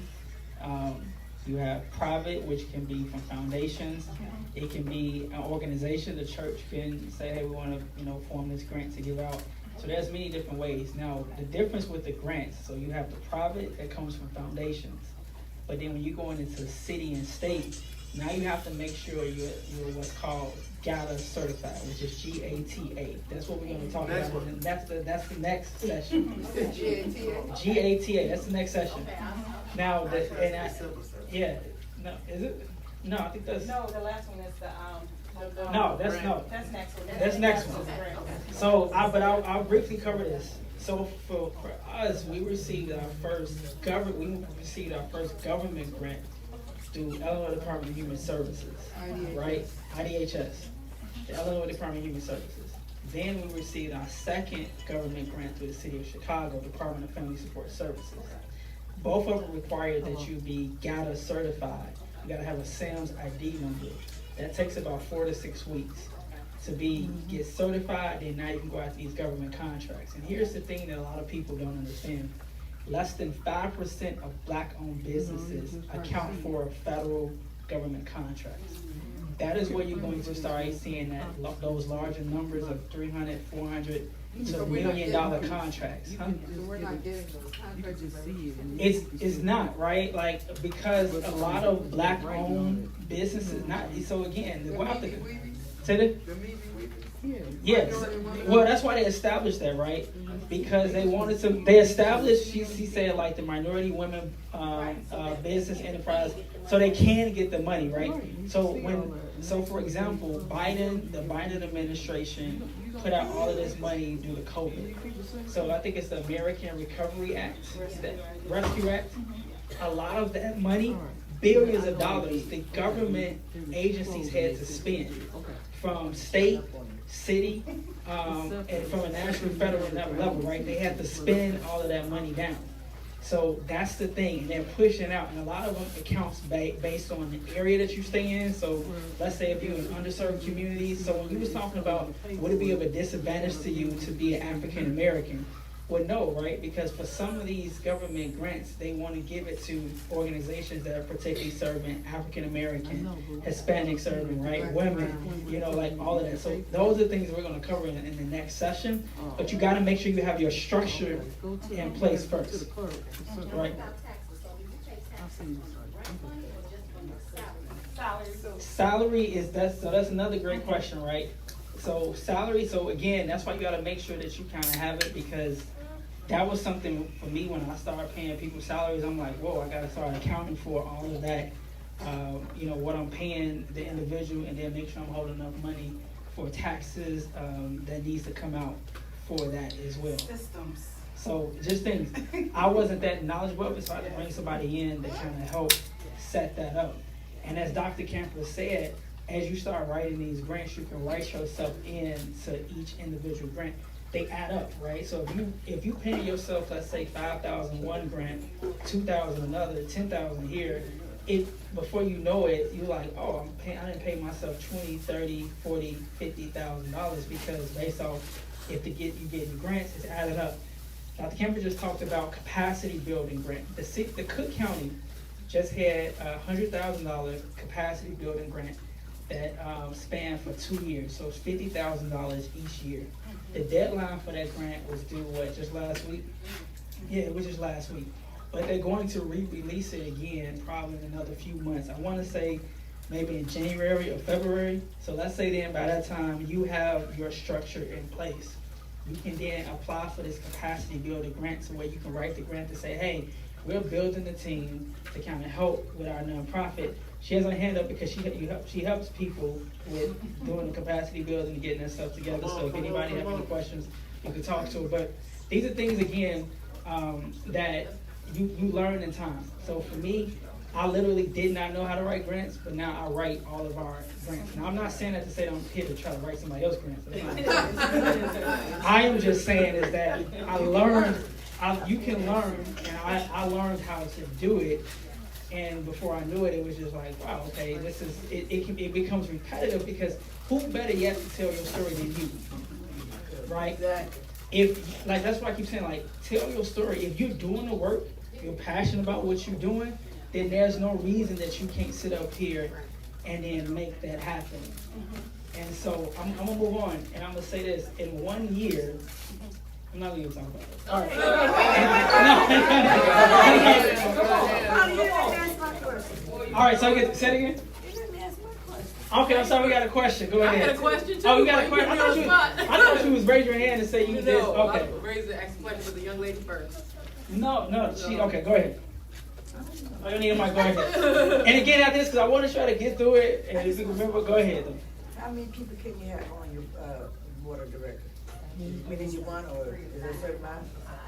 Speaker 1: you have private, which can be from foundations. It can be an organization. The church can say, hey, we want to form this grant to give out. So there's many different ways. Now the difference with the grants, so you have the private that comes from foundations, but then when you go into city and state, now you have to make sure you're what's called GATA certified, which is GATA. That's what we're going to talk about. And that's the next session. GATA. That's the next session. Now, no, is it? No, I think that's.
Speaker 5: No, the last one is the
Speaker 1: No, that's no.
Speaker 5: That's next one.
Speaker 1: That's next one. So, I'll briefly cover this. So for us, we received our first government grant through Illinois Department of Human Services, right? IDHS, the Illinois Department of Human Services. Then we received our second government grant through the City of Chicago, Department of Family Support Services. Both of them require that you be GATA certified. You gotta have a SAMS ID number. That takes about 4 to 6 weeks to get certified, and now you can go after these government contracts. And here's the thing that a lot of people don't understand. Less than 5% of black-owned businesses account for federal government contracts. that is where you're going to start seeing that those larger numbers of 300, 400 to $1 million contracts. Huh?
Speaker 13: So we're not getting those contracts.
Speaker 1: It's not, right? Like, because a lot of black owned businesses not, so again, they go out there. Say that? Yes. Well, that's why they established that, right? Because they wanted to, they established, she said, like the minority women business enterprise, so they can get the money, right? So for example, the Biden administration put out all of this money due to COVID. So I think it's the American Recovery Act, the Rescue Act. A lot of that money, billions of dollars, the government agencies had to spend from state, city, and from a national, federal level, right? They had to spend all of that money down. So that's the thing, and they're pushing out, and a lot of them accounts based on the area that you stay in. So let's say if you're in underserved communities, so when you was talking about would it be of a disadvantage to you to be an African American? Well, no, right? Because for some of these government grants, they want to give it to organizations that are particularly serving African American, Hispanic serving, right? Women, you know, like all of that. So those are things we're going to cover in the next session. But you got to make sure you have your structure in place first, right? Salary is that's another great question, right? So salary, so again, that's why you got to make sure that you kind of have it, because that was something for me when I started paying people salaries. I'm like, whoa, I got to start accounting for all of that, you know, what I'm paying the individual, and then make sure I'm holding enough money for taxes that needs to come out for that as well.
Speaker 5: Systems.
Speaker 1: So just things. I wasn't that knowledgeable of it, so I had to bring somebody in to kind of help set that up. And as Dr. Kemper said, as you start writing these grants, you can write yourself in to each individual grant. They add up, right? So if you pay yourself, let's say 5,000 one grant, 2,000 another, 10,000 here, before you know it, you're like, oh, I didn't pay myself $20,000, $30,000, $40,000, $50,000 because based off if you get grants, it's added up. Dr. Kemper just talked about capacity building grant. The Cook County just had a $100,000 capacity building grant that spanned for 2 years, so it's $50,000 each year. The deadline for that grant was due, just last week? Yeah, it was just last week. But they're going to re-release it again probably in another few months. I want to say maybe in January or February. So let's say then by that time you have your structure in place. You can then apply for this capacity building grant, so where you can write the grant to say, hey, we're building the team to kind of help with our nonprofit. She has her hand up because she helps people with doing the capacity building and getting that stuff together. So if anybody have any questions, you can talk to her. But these are things, again, that you learn in time. So for me, I literally did not know how to write grants, but now I write all of our grants. Now, I'm not saying that to say that I'm here to try to write somebody else's grants. I am just saying is that I learned, you can learn, and I learned how to do it. And before I knew it, it was just like, wow, okay, this is, it becomes repetitive, because who better yet to tell your story than you, right? If, like, that's why I keep saying, like, tell your story. If you're doing the work, you're passionate about what you're doing, then there's no reason that you can't sit up here and then make that happen. And so I'm gonna move on, and I'm gonna say this, in 1 year, I'm not even talking about it. All right. All right, so say it again. Okay, I'm sorry, we got a question. Go ahead.
Speaker 14: I got a question too.
Speaker 1: Oh, you got a question? I thought you was raise your hand and say you did. Okay.
Speaker 14: Raise the ask question with the young lady first.
Speaker 1: No, okay, go ahead. I don't need a mic, go ahead. And again, after this, because I want to try to get through it, and if you remember, go ahead.
Speaker 15: How many people can you have on your board of directors? Within you want, or is there a certain amount?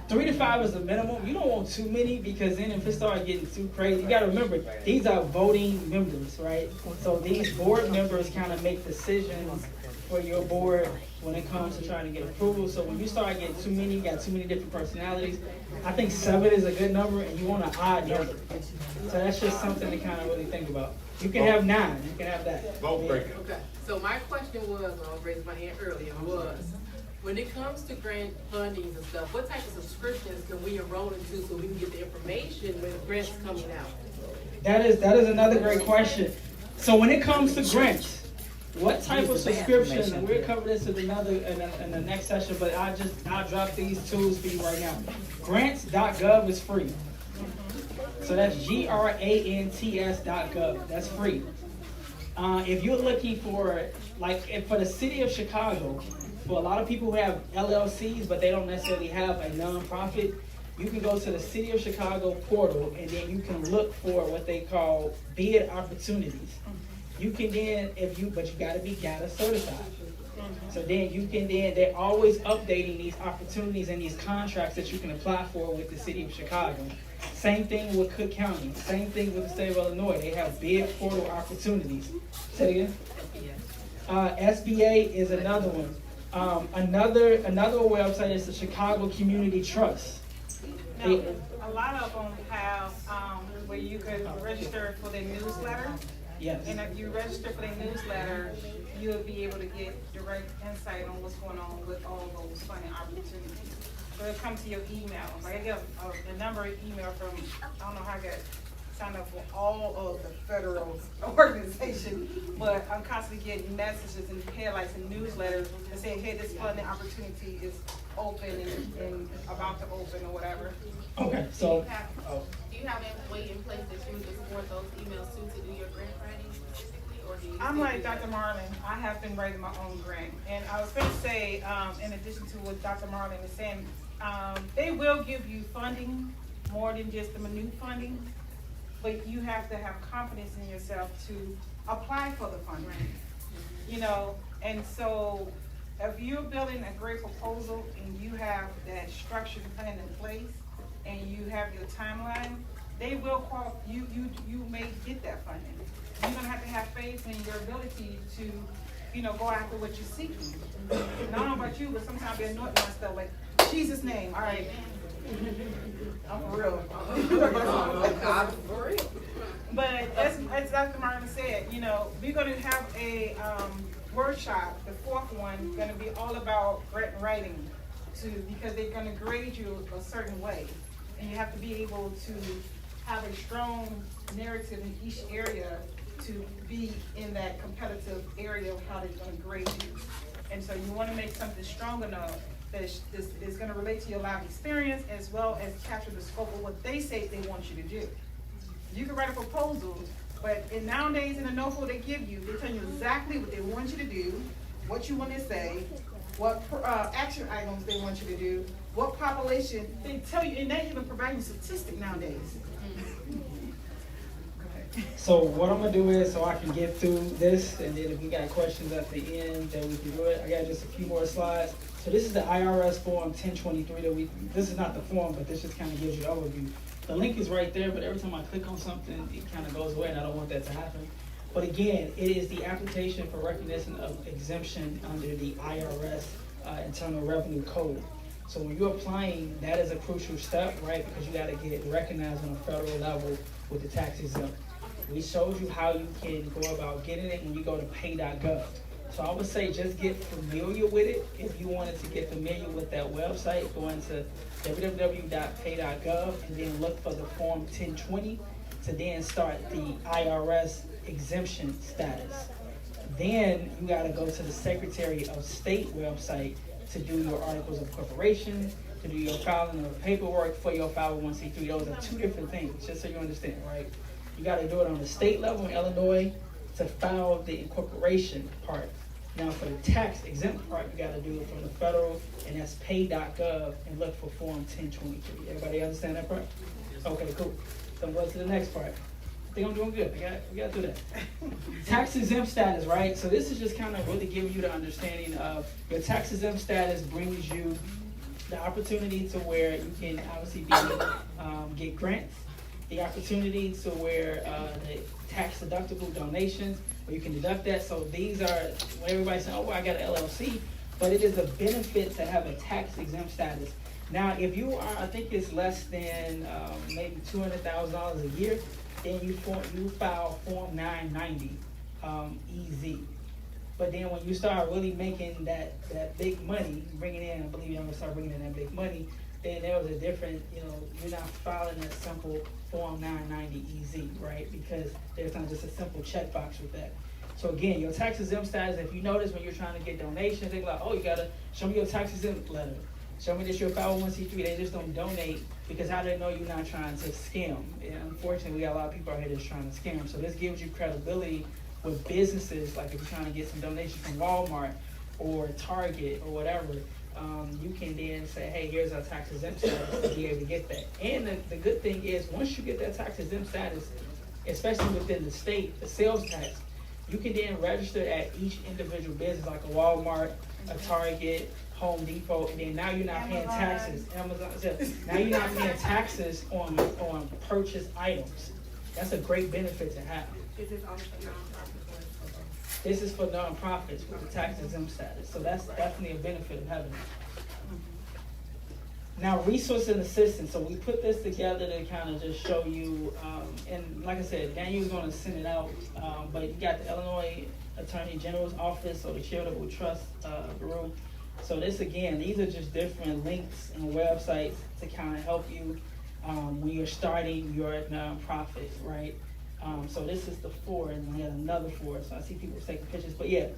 Speaker 1: 3 to 5 is the minimum. You don't want too many, because then if it starts getting too crazy, you got to remember, these are voting members, right? So these board members kind of make decisions for your board when it comes to trying to get approval. So when you start getting too many, you got too many different personalities. I think 7 is a good number, and you want an odd number. So that's just something to kind of really think about. You can have 9, you can have that.
Speaker 7: Vote breaker.
Speaker 14: Okay, so my question was, when I was raising my hand earlier, was, when it comes to grant fundings and stuff, what type of subscriptions can we enroll into so we can get the information when the grant's coming out?
Speaker 1: That is another great question. So when it comes to grants, What type of
Speaker 15: Use the
Speaker 1: subscription,
Speaker 15: information.
Speaker 1: we'll cover this in in the next session, but I'll drop these tools for you right now. Grants.gov is free. So that's grants.gov, that's free. If you're looking for, for the city of Chicago, for a lot of people who have LLCs, but they don't necessarily have a nonprofit, you can go to the City of Chicago portal, and then you can look for what they call bid opportunities. You can then, but you gotta be GATA certified. So then they're always updating these opportunities and these contracts that you can apply for with the City of Chicago. Same thing with Cook County, same thing with the state of Illinois. They have bid portal opportunities. Say it again. SBA is another one. Another website is the Chicago Community Trust.
Speaker 5: Now, a lot of them have, where you could register for their newsletter.
Speaker 1: Yes.
Speaker 5: And if you register for their newsletter, you'll be able to get direct insight on what's going on with all those funding opportunities. So it'll come to your email. Like I get a number of email from, I don't know how I got signed up for all of the federal organizations, but I'm constantly getting messages and headlights and newsletters that say, hey, this funding opportunity is open and about to open or whatever.
Speaker 1: Okay, so.
Speaker 8: Do you have a way in place that you would support those emails too to do your grant writing specifically, or do you?
Speaker 5: I'm like Dr. Marlin, I have been writing my own grant. And I was gonna say, in addition to what Dr. Marlin is saying, they will give you funding more than just the minute funding, but you have to have confidence in yourself to apply for the funding. You know, and so if you're building a great proposal and you have that structured plan in place and you have your timeline, they will qualify, you may get that funding. You're gonna have to have faith in your ability to, go after what you're seeking. And I don't know about you, but sometimes I anoint myself like, Jesus' name, all right. I'm for real. But as Dr. Martin said, we're gonna have a workshop, the fourth one, gonna be all about grant writing because they're gonna grade you a certain way. And you have to be able to have a strong narrative in each area to be in that competitive area of how they're gonna grade you. And so you wanna make something strong enough that is gonna relate to your life experience as well as capture the scope of what they say they want you to do. You can write a proposal, but nowadays in the notebook they give you, they tell you exactly what they want you to do, what you want to say, what action items they want you to do, what population, they tell you, and they even provide you statistic nowadays.
Speaker 1: So what I'm gonna do is, so I can get through this, and then if we got questions at the end, then we can do it. I got just a few more slides. So this is the IRS Form 1023 this is not the form, but this just kind of gives you an overview. The link is right there, but every time I click on something, it kind of goes away, and I don't want that to happen. But again, it is the application for recognition of exemption under the IRS Internal Revenue Code. So when you're applying, that is a crucial step, right? Because you gotta get recognized on a federal level with the tax exempt. We showed you how you can go about getting it when you go to pay.gov. So I would say just get familiar with it. If you wanted to get familiar with that website, go into www.pay.gov and then look for the Form 1020 to then start the IRS exemption status. Then you gotta go to the Secretary of State website to do your articles of corporation, to do your filing of paperwork for your 501c3. Those are two different things, just so you understand, right? You gotta do it on the state level in Illinois to file the incorporation part. Now for the tax exempt part, you gotta do it from the federal, and that's pay.gov, and look for Form 1023. Everybody understand that part? Okay, cool. So I'm going to the next part. I think I'm doing good. We gotta do that. Tax exempt status, right? So this is just kind of really giving you the understanding of your tax exempt status brings you the opportunity to where you can obviously get grants, the opportunity to where the tax deductible donations, where you can deduct that. So these are, when everybody's saying, oh, well, I got an LLC, but it is a benefit to have a tax exempt status. Now, if you are, I think it's less than maybe $200,000 a year, then you file Form 990 EZ. But then when you start really making that big money, bringing in, I believe you're gonna start bringing in that big money, then there was a different, you're not filing a simple Form 990 EZ, right? Because there's not just a simple checkbox with that. So again, your tax exempt status, if you notice when you're trying to get donations, they be like, oh, you gotta show me your tax exempt letter. Show me that you're a 501c3. They just don't donate because how do they know you're not trying to scam? And unfortunately, we got a lot of people out here that's trying to scam. So this gives you credibility with businesses, like if you're trying to get some donations from Walmart or Target or whatever, you can then say, hey, here's our tax exempt status to be able to get that. And the good thing is, once you get that tax exempt status, especially within the state, the sales tax, you can then register at each individual business, like a Walmart, a Target, Home Depot, and then now you're not paying taxes. Amazon, now you're not paying taxes on purchased items. That's a great benefit to have.
Speaker 5: Is this also for nonprofits?
Speaker 1: This is for nonprofits with the tax exempt status, so that's definitely a benefit of having it. Now, resource and assistance, so we put this together to kind of just show you, and like I said, Daniel's gonna send it out, but you got the Illinois Attorney General's office, or the Charitable Trust Bureau. So this, again, these are just different links and websites to kind of help you when you're starting your nonprofit, right? So this is the 4, and we have another 4, so I see people taking pictures, but yeah,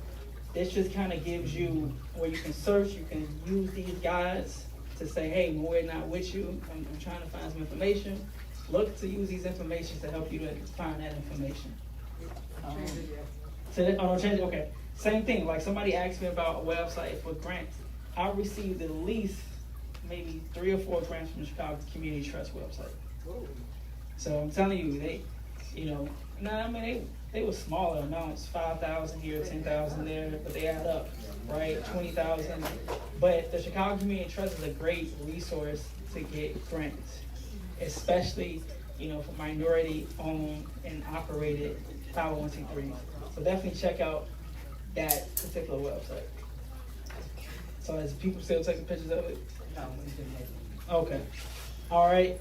Speaker 1: this just kind of gives you where you can search, you can use these guides to say, hey, when we're not with you, I'm trying to find some information. Look to use these information to help you to find that information. So don't change it, okay. Same thing, like somebody asked me about a website for grants. I received at least maybe 3 or 4 grants from the Chicago Community Trust website. So I'm telling you, they were smaller amounts, 5,000 here, 10,000 there, but they add up, right? 20,000. But the Chicago Community Trust is a great resource to get grants, especially, for minority-owned and operated 501c3s. So definitely check out that particular website. So as people still taking pictures of it? No. Okay. All right.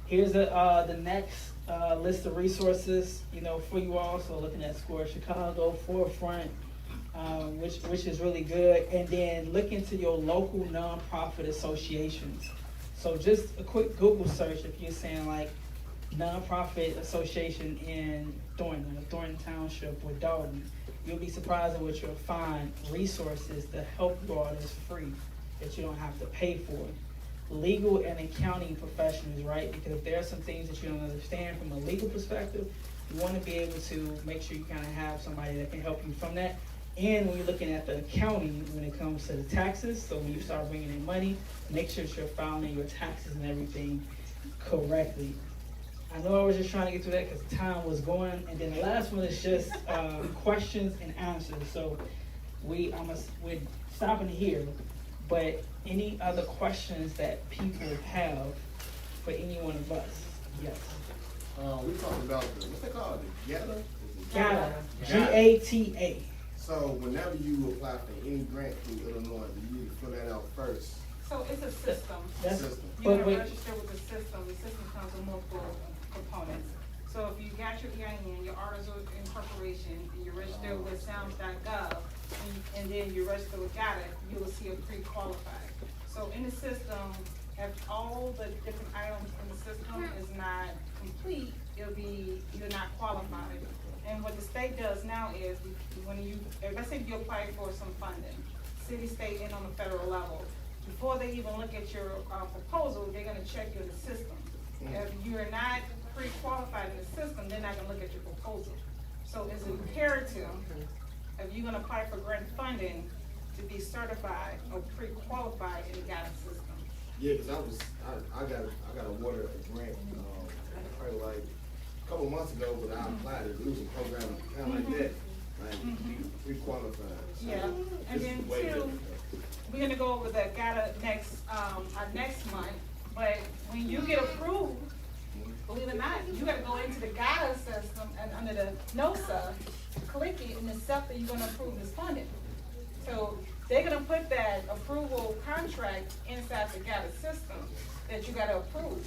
Speaker 1: Here's the next list of resources, for you all. So looking at SCORE Chicago, Forefront, which is really good. And then look into your local nonprofit associations. So just a quick Google search if you're saying like nonprofit association in Thornton Township or Dalton. You'll be surprised at what you'll find resources to help you all that's free, that you don't have to pay for. Legal and accounting professionals, right? Because if there are some things that you don't understand from a legal perspective, you want to be able to make sure you kind of have somebody that can help you from that. And when you're looking at the accounting, when it comes to the taxes, so when you start bringing in money, make sure that you're filing your taxes and everything correctly. I know I was just trying to get through that because time was going. And then the last one is just questions and answers. So we're stopping here, but any other questions that people have for any one of us? Yes.
Speaker 9: We talked about what's they called? The GATA?
Speaker 1: GATA. G-A-T-A.
Speaker 9: So whenever you apply for any grant through Illinois, you need to fill that out first.
Speaker 5: So it's a system.
Speaker 9: System.
Speaker 5: You gotta register with the system. The system comes with multiple components. So if you got your EIN, your articles of incorporation, and you register with SAMS.gov, and then you register with GATA, you will see a pre-qualified. So in the system, if all the different items in the system is not complete, you're not qualified. And what the state does now is, let's say you apply for some funding, city, state, and on the federal level, before they even look at your proposal, they're gonna check you in the system. If you're not pre-qualified in the system, they're not gonna look at your proposal. So it's imperative, if you're gonna apply for grant funding, to be certified or pre-qualified in the guidance system.
Speaker 9: Yeah, because I got awarded a grant, probably like a couple months ago, but I applied it. It was a program kind of like that, like pre-qualified. So
Speaker 5: Yeah, and then
Speaker 9: way
Speaker 5: two,
Speaker 9: different.
Speaker 5: we're gonna go over the GATA next month, but when you get approved, believe it or not, you gotta go into the GATA system and under the NOSA, click it and accept that you're gonna approve this funding. So they're gonna put that approval contract inside the GATA system that you gotta approve.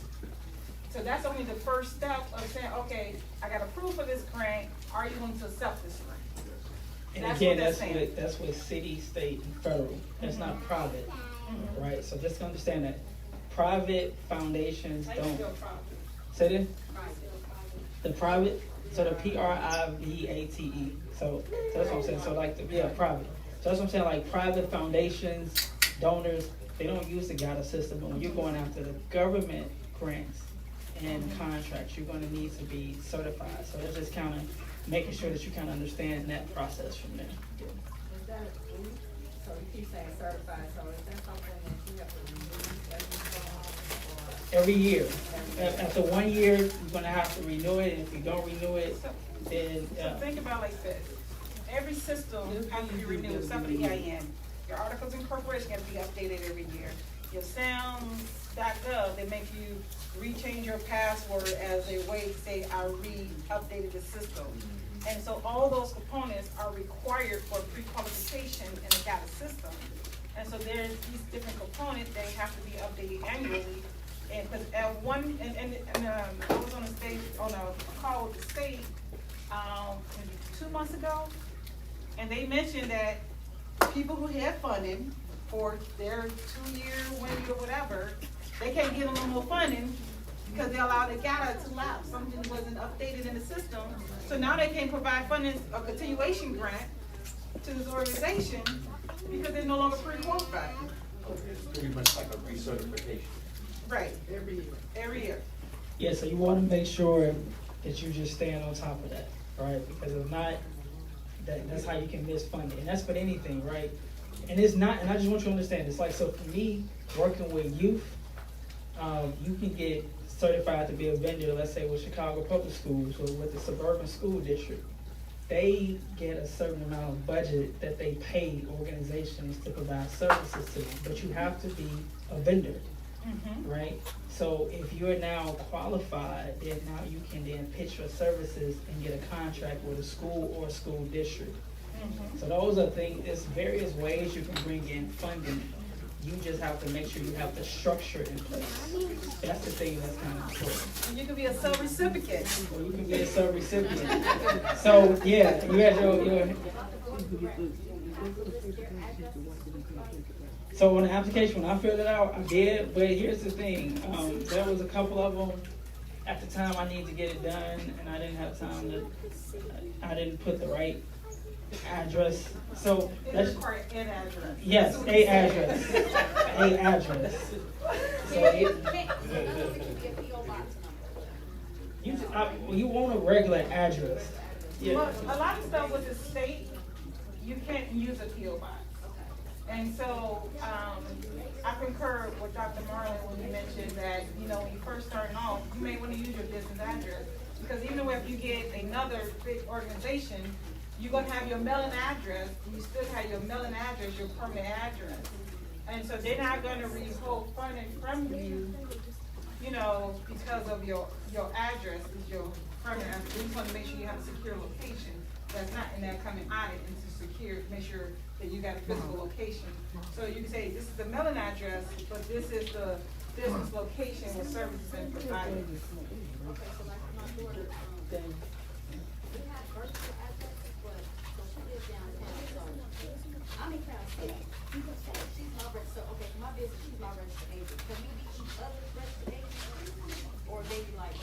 Speaker 5: So that's only the first step of saying, okay, I got approved for this grant, are you going to accept this grant?
Speaker 1: And
Speaker 5: That's
Speaker 1: again,
Speaker 5: what
Speaker 1: that's with city, state, and federal. That's not private, right? So just understand that private foundations
Speaker 5: Like
Speaker 1: don't.
Speaker 5: still private.
Speaker 1: Say that? The private? So the PRIVATE. So that's what I'm saying. So like private. So that's what I'm saying. Like private foundations, donors, they don't use the GATA system. But when you're going after the government grants and contracts, you're going to need to be certified. So that's just kind of making sure that you kind of understand that process from there. Yeah.
Speaker 11: Is that, so you keep saying certified, so is that something that you have to renew every so often, or?
Speaker 1: Every year. After 1 year, you're going to have to renew it. And if you don't renew it, then
Speaker 5: So think about it like this. Every system has to be renewed, except for the EIN. Your articles of incorporation have to be updated every year. Your SAMS.gov, they make you rechange your password as a way to say, I updated the system. And so all those components are required for pre-qualification in the GATA system. And so there's these different components, they have to be updated annually. And because I was on a call with the state, maybe 2 months ago, and they mentioned that people who had funding for their 2-year, 1 year, whatever, they can't get a little more funding because they allowed the GATA to lapse. Something wasn't updated in the system. So now they can't provide funding, a continuation grant to this organization because they're no longer pre-qualified.
Speaker 7: It's pretty much like a recertification.
Speaker 5: Right, every year.
Speaker 1: Yeah, so you want to make sure that you're just staying on top of that, right? Because if not, that's how you can miss funding. And that's for anything, right? And it's not, and I just want you to understand, it's like, so for me, working with youth, you can get certified to be a vendor, let's say with Chicago Public Schools or with the suburban school district. They get a certain amount of budget that they pay organizations to provide services to them, but you have to be a vendor. Right? So if you're now qualified, then now you can then pitch your services and get a contract with a school or a school district. So those are things, there's various ways you can bring in funding. You just have to make sure you have the structure in place. That's the thing that's kind of important.
Speaker 5: And you can be a sub-recipient.
Speaker 1: Or you can be a sub-recipient. So yeah, you had your so on the application, when I filled it out, I did, but here's the thing, there was a couple of them, at the time I needed to get it done, and I didn't have time to, I didn't put the right address, so that's.
Speaker 5: It requires an address.
Speaker 1: Yes, a address, a address. So you want a regular address. Yeah.
Speaker 5: Well, a lot of stuff with the state, you can't use a PO box. And so, I concur with Dr. Marlin when he mentioned that, you know, when you first starting off, you may want to use your business address. Because even if you get another big organization, you're going to have your mailing address, you still have your mailing address, your permanent address. And so they're not going to withhold funding from you, you know, because of your address is your permanent address. We just want to make sure you have a secure location that's not in that coming audit and to secure, make sure that you got a physical location. So you can say, this is the mailing address, but this is the business location where services been provided.
Speaker 12: Okay, so like my daughter, we have virtual addresses, but, so she lives downtown, so I'm in Cal State. She's my registered, okay, for my business, she's my registered agent. Can we be each other's registered agent? Or they be like,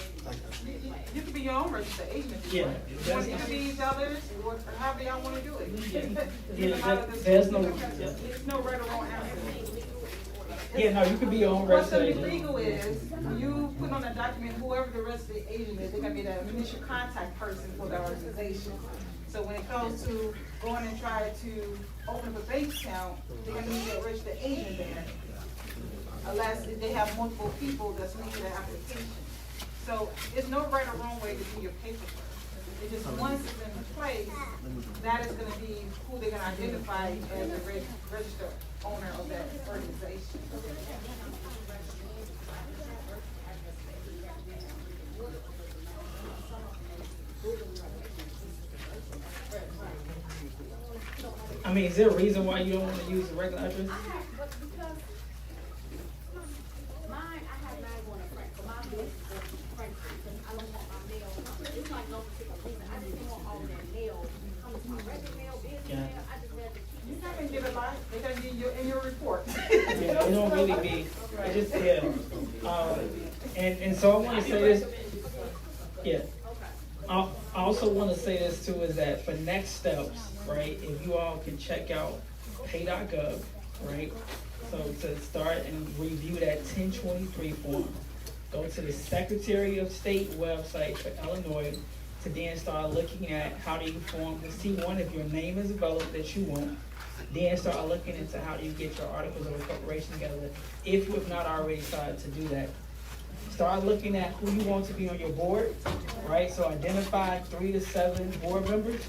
Speaker 5: You can be your own registered agent if you want. You want to be each other's, or however y'all want to do it.
Speaker 1: There's no
Speaker 5: right or wrong answer.
Speaker 1: Yeah, no, you can be your own
Speaker 5: What's
Speaker 1: registered
Speaker 5: gonna be
Speaker 1: agent.
Speaker 5: legal is, you put on that document, whoever the registered agent is, they're gonna be the initial contact person for the organization. So when it comes to going and try to open up a bank account, they're gonna need a registered agent there. Unless they have multiple people that's making the application. So it's no right or wrong way to do your paperwork. It's just once it's in place, that is gonna be who they're gonna identify as the registered owner of that organization.
Speaker 1: I mean, is there a reason why you don't want to use a regular address?
Speaker 12: but because mine, I have mine going to Frank, but my business is going to Frankfurt, because I don't want my mail, it's like no particular reason, I just don't want all that mail, come to my regular mail, business mail, I just rather keep.
Speaker 5: You're not gonna get a lot, they're gonna be in your report.
Speaker 1: Yeah, it don't really be, it just, yeah. And so I want to say this, yeah. I also want to say this too, is that for next steps, right, if you all can check out pay.gov, right? So to start and review that 1023 form, go to the Secretary of State website for Illinois to then start looking at how do you form the C1 if your name is developed that you want. Then start looking into how do you get your articles of incorporation together if you have not already started to do that. Start looking at who you want to be on your board, right? So identify 3 to 7 board members,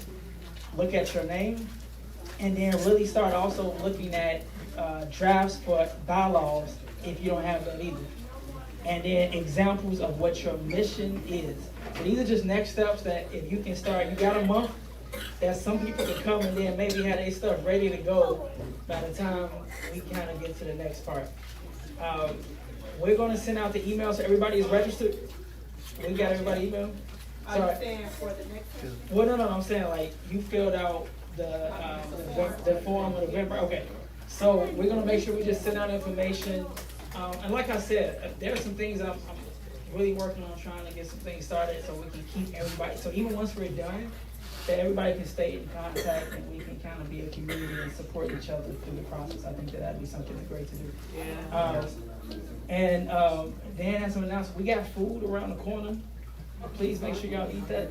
Speaker 1: look at your name, and then really start also looking at drafts for bylaws if you don't have that either. And then examples of what your mission is. So these are just next steps that if you can start, you got a month, that some people can come and then maybe have their stuff ready to go by the time we kind of get to the next part. We're going to send out the email so everybody is registered. We got everybody email?
Speaker 5: Are you saying for the next one?
Speaker 1: Well, no, I'm saying like you filled out the form of the November. Okay, so we're gonna make sure we just send out information. And like I said, there are some things I'm really working on trying to get some things started so we can keep everybody. So even once we're done, that everybody can stay in contact and we can kind of be a community and support each other through the process. I think that'd be something great to do.
Speaker 14: Yeah.
Speaker 1: And Dan has some announcements. We got food around the corner. Please make sure y'all eat that.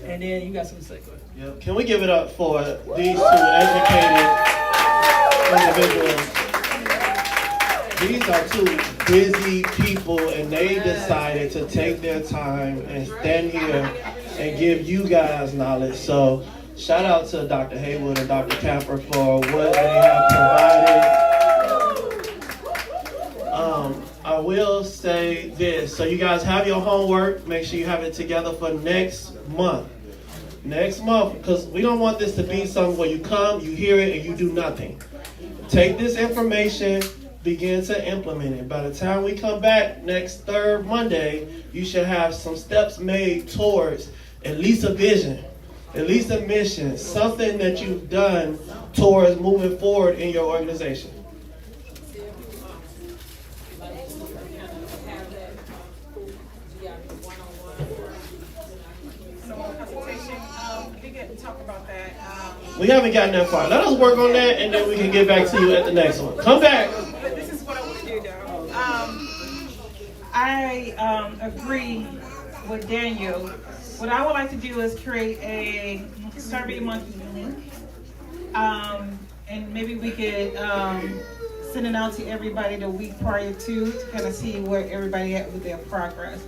Speaker 1: And then you got something to say. Go ahead.
Speaker 2: Yep. Can we give it up for these two educated individuals? These are two busy people, and they decided to take their time and stand here and give you guys knowledge. So shout out to Dr. Haywood and Dr. Capper for what they have provided. I will say this. So you guys have your homework. Make sure you have it together for next month. Next month, because we don't want this to be something where you come, you hear it, and you do nothing. Take this information, begin to implement it. By the time we come back next third Monday, you should have some steps made towards at least a vision, at least a mission, something that you've done towards moving forward in your organization.
Speaker 5: Talk about that.
Speaker 2: We haven't gotten that far. Let us work on that, and then we can get back to you at the next one. Come back.
Speaker 5: But this is what I want to do, though. I agree with Daniel. What I would like to do is create a Survey Monkey link, and maybe we could send it out to everybody the week prior to kind of see where everybody at with their progress.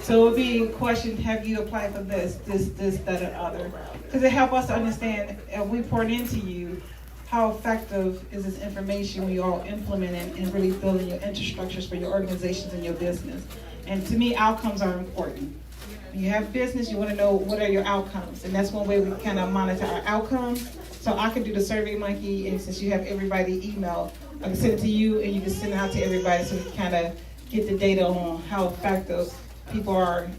Speaker 5: So it would be a question: have you applied for this, that, or other? Because it helps us to understand, if we poured into you, how effective is this information we all implementing and really building your infrastructures for your organizations and your business. And to me, outcomes are important. When you have business, you want to know what are your outcomes, and that's one way we kind of monitor our outcomes. So I can do the Survey Monkey, and since you have everybody email, I can send it to you, and you can send it out to everybody, so we can kind of get the data on how effective people are.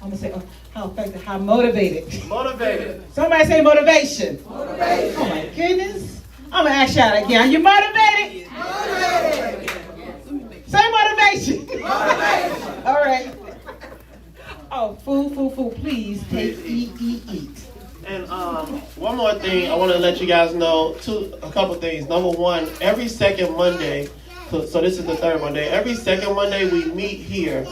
Speaker 5: I'm gonna say how effective, how motivated.
Speaker 2: Motivated.
Speaker 1: Somebody say motivation.
Speaker 10: Motivation.
Speaker 1: Oh my goodness. I'm gonna ask y'all again. Are you motivated?
Speaker 10: Motivated.
Speaker 1: Say motivation.
Speaker 10: Motivation.
Speaker 1: All right. Oh, food. Please take, eat.
Speaker 2: And one more thing, I want to let you guys know a couple things. Number one, every second Monday, so this is the third Monday, every second Monday we meet here.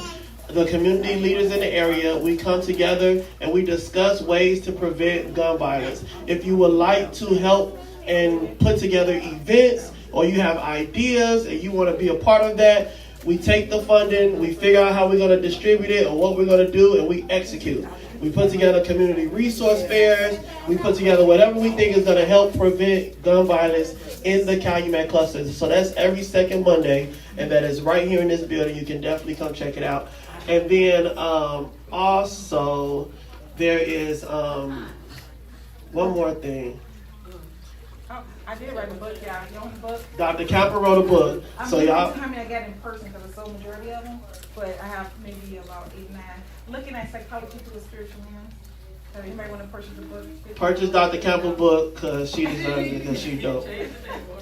Speaker 2: The community leaders in the area, we come together and we discuss ways to prevent gun violence. If you would like to help and put together events, or you have ideas and you want to be a part of that, we take the funding, we figure out how we're going to distribute it or what we're going to do, and we execute. We put together community resource fairs. We put together whatever we think is going to help prevent gun violence in the Calumet cluster. So that's every second Monday, and that is right here in this building. You can definitely come check it out. And then also there is one more thing.
Speaker 5: Oh, I did write a book, y'all. You want the book?
Speaker 2: Dr. Capper wrote a book.
Speaker 5: I'm
Speaker 2: So
Speaker 5: looking
Speaker 2: y'all.
Speaker 5: at how many I got in person because it's so majority of them, but I have maybe about 8, 9. Looking at psychology through a spiritual lens. So you might want to purchase the book.
Speaker 2: Purchase Dr. Campbell's book because she deserves it, because she dope.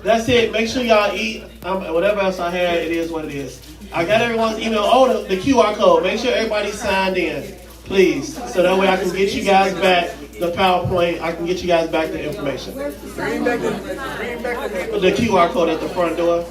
Speaker 2: That's it. Make sure y'all eat. Whatever else I had, it is what it is. I got everyone's email. Oh, the QR code. Make sure everybody's signed in. Please, so that way I can get you guys back the PowerPoint. I can get you guys back the information.
Speaker 15: Bring back the
Speaker 2: The QR code at the front door.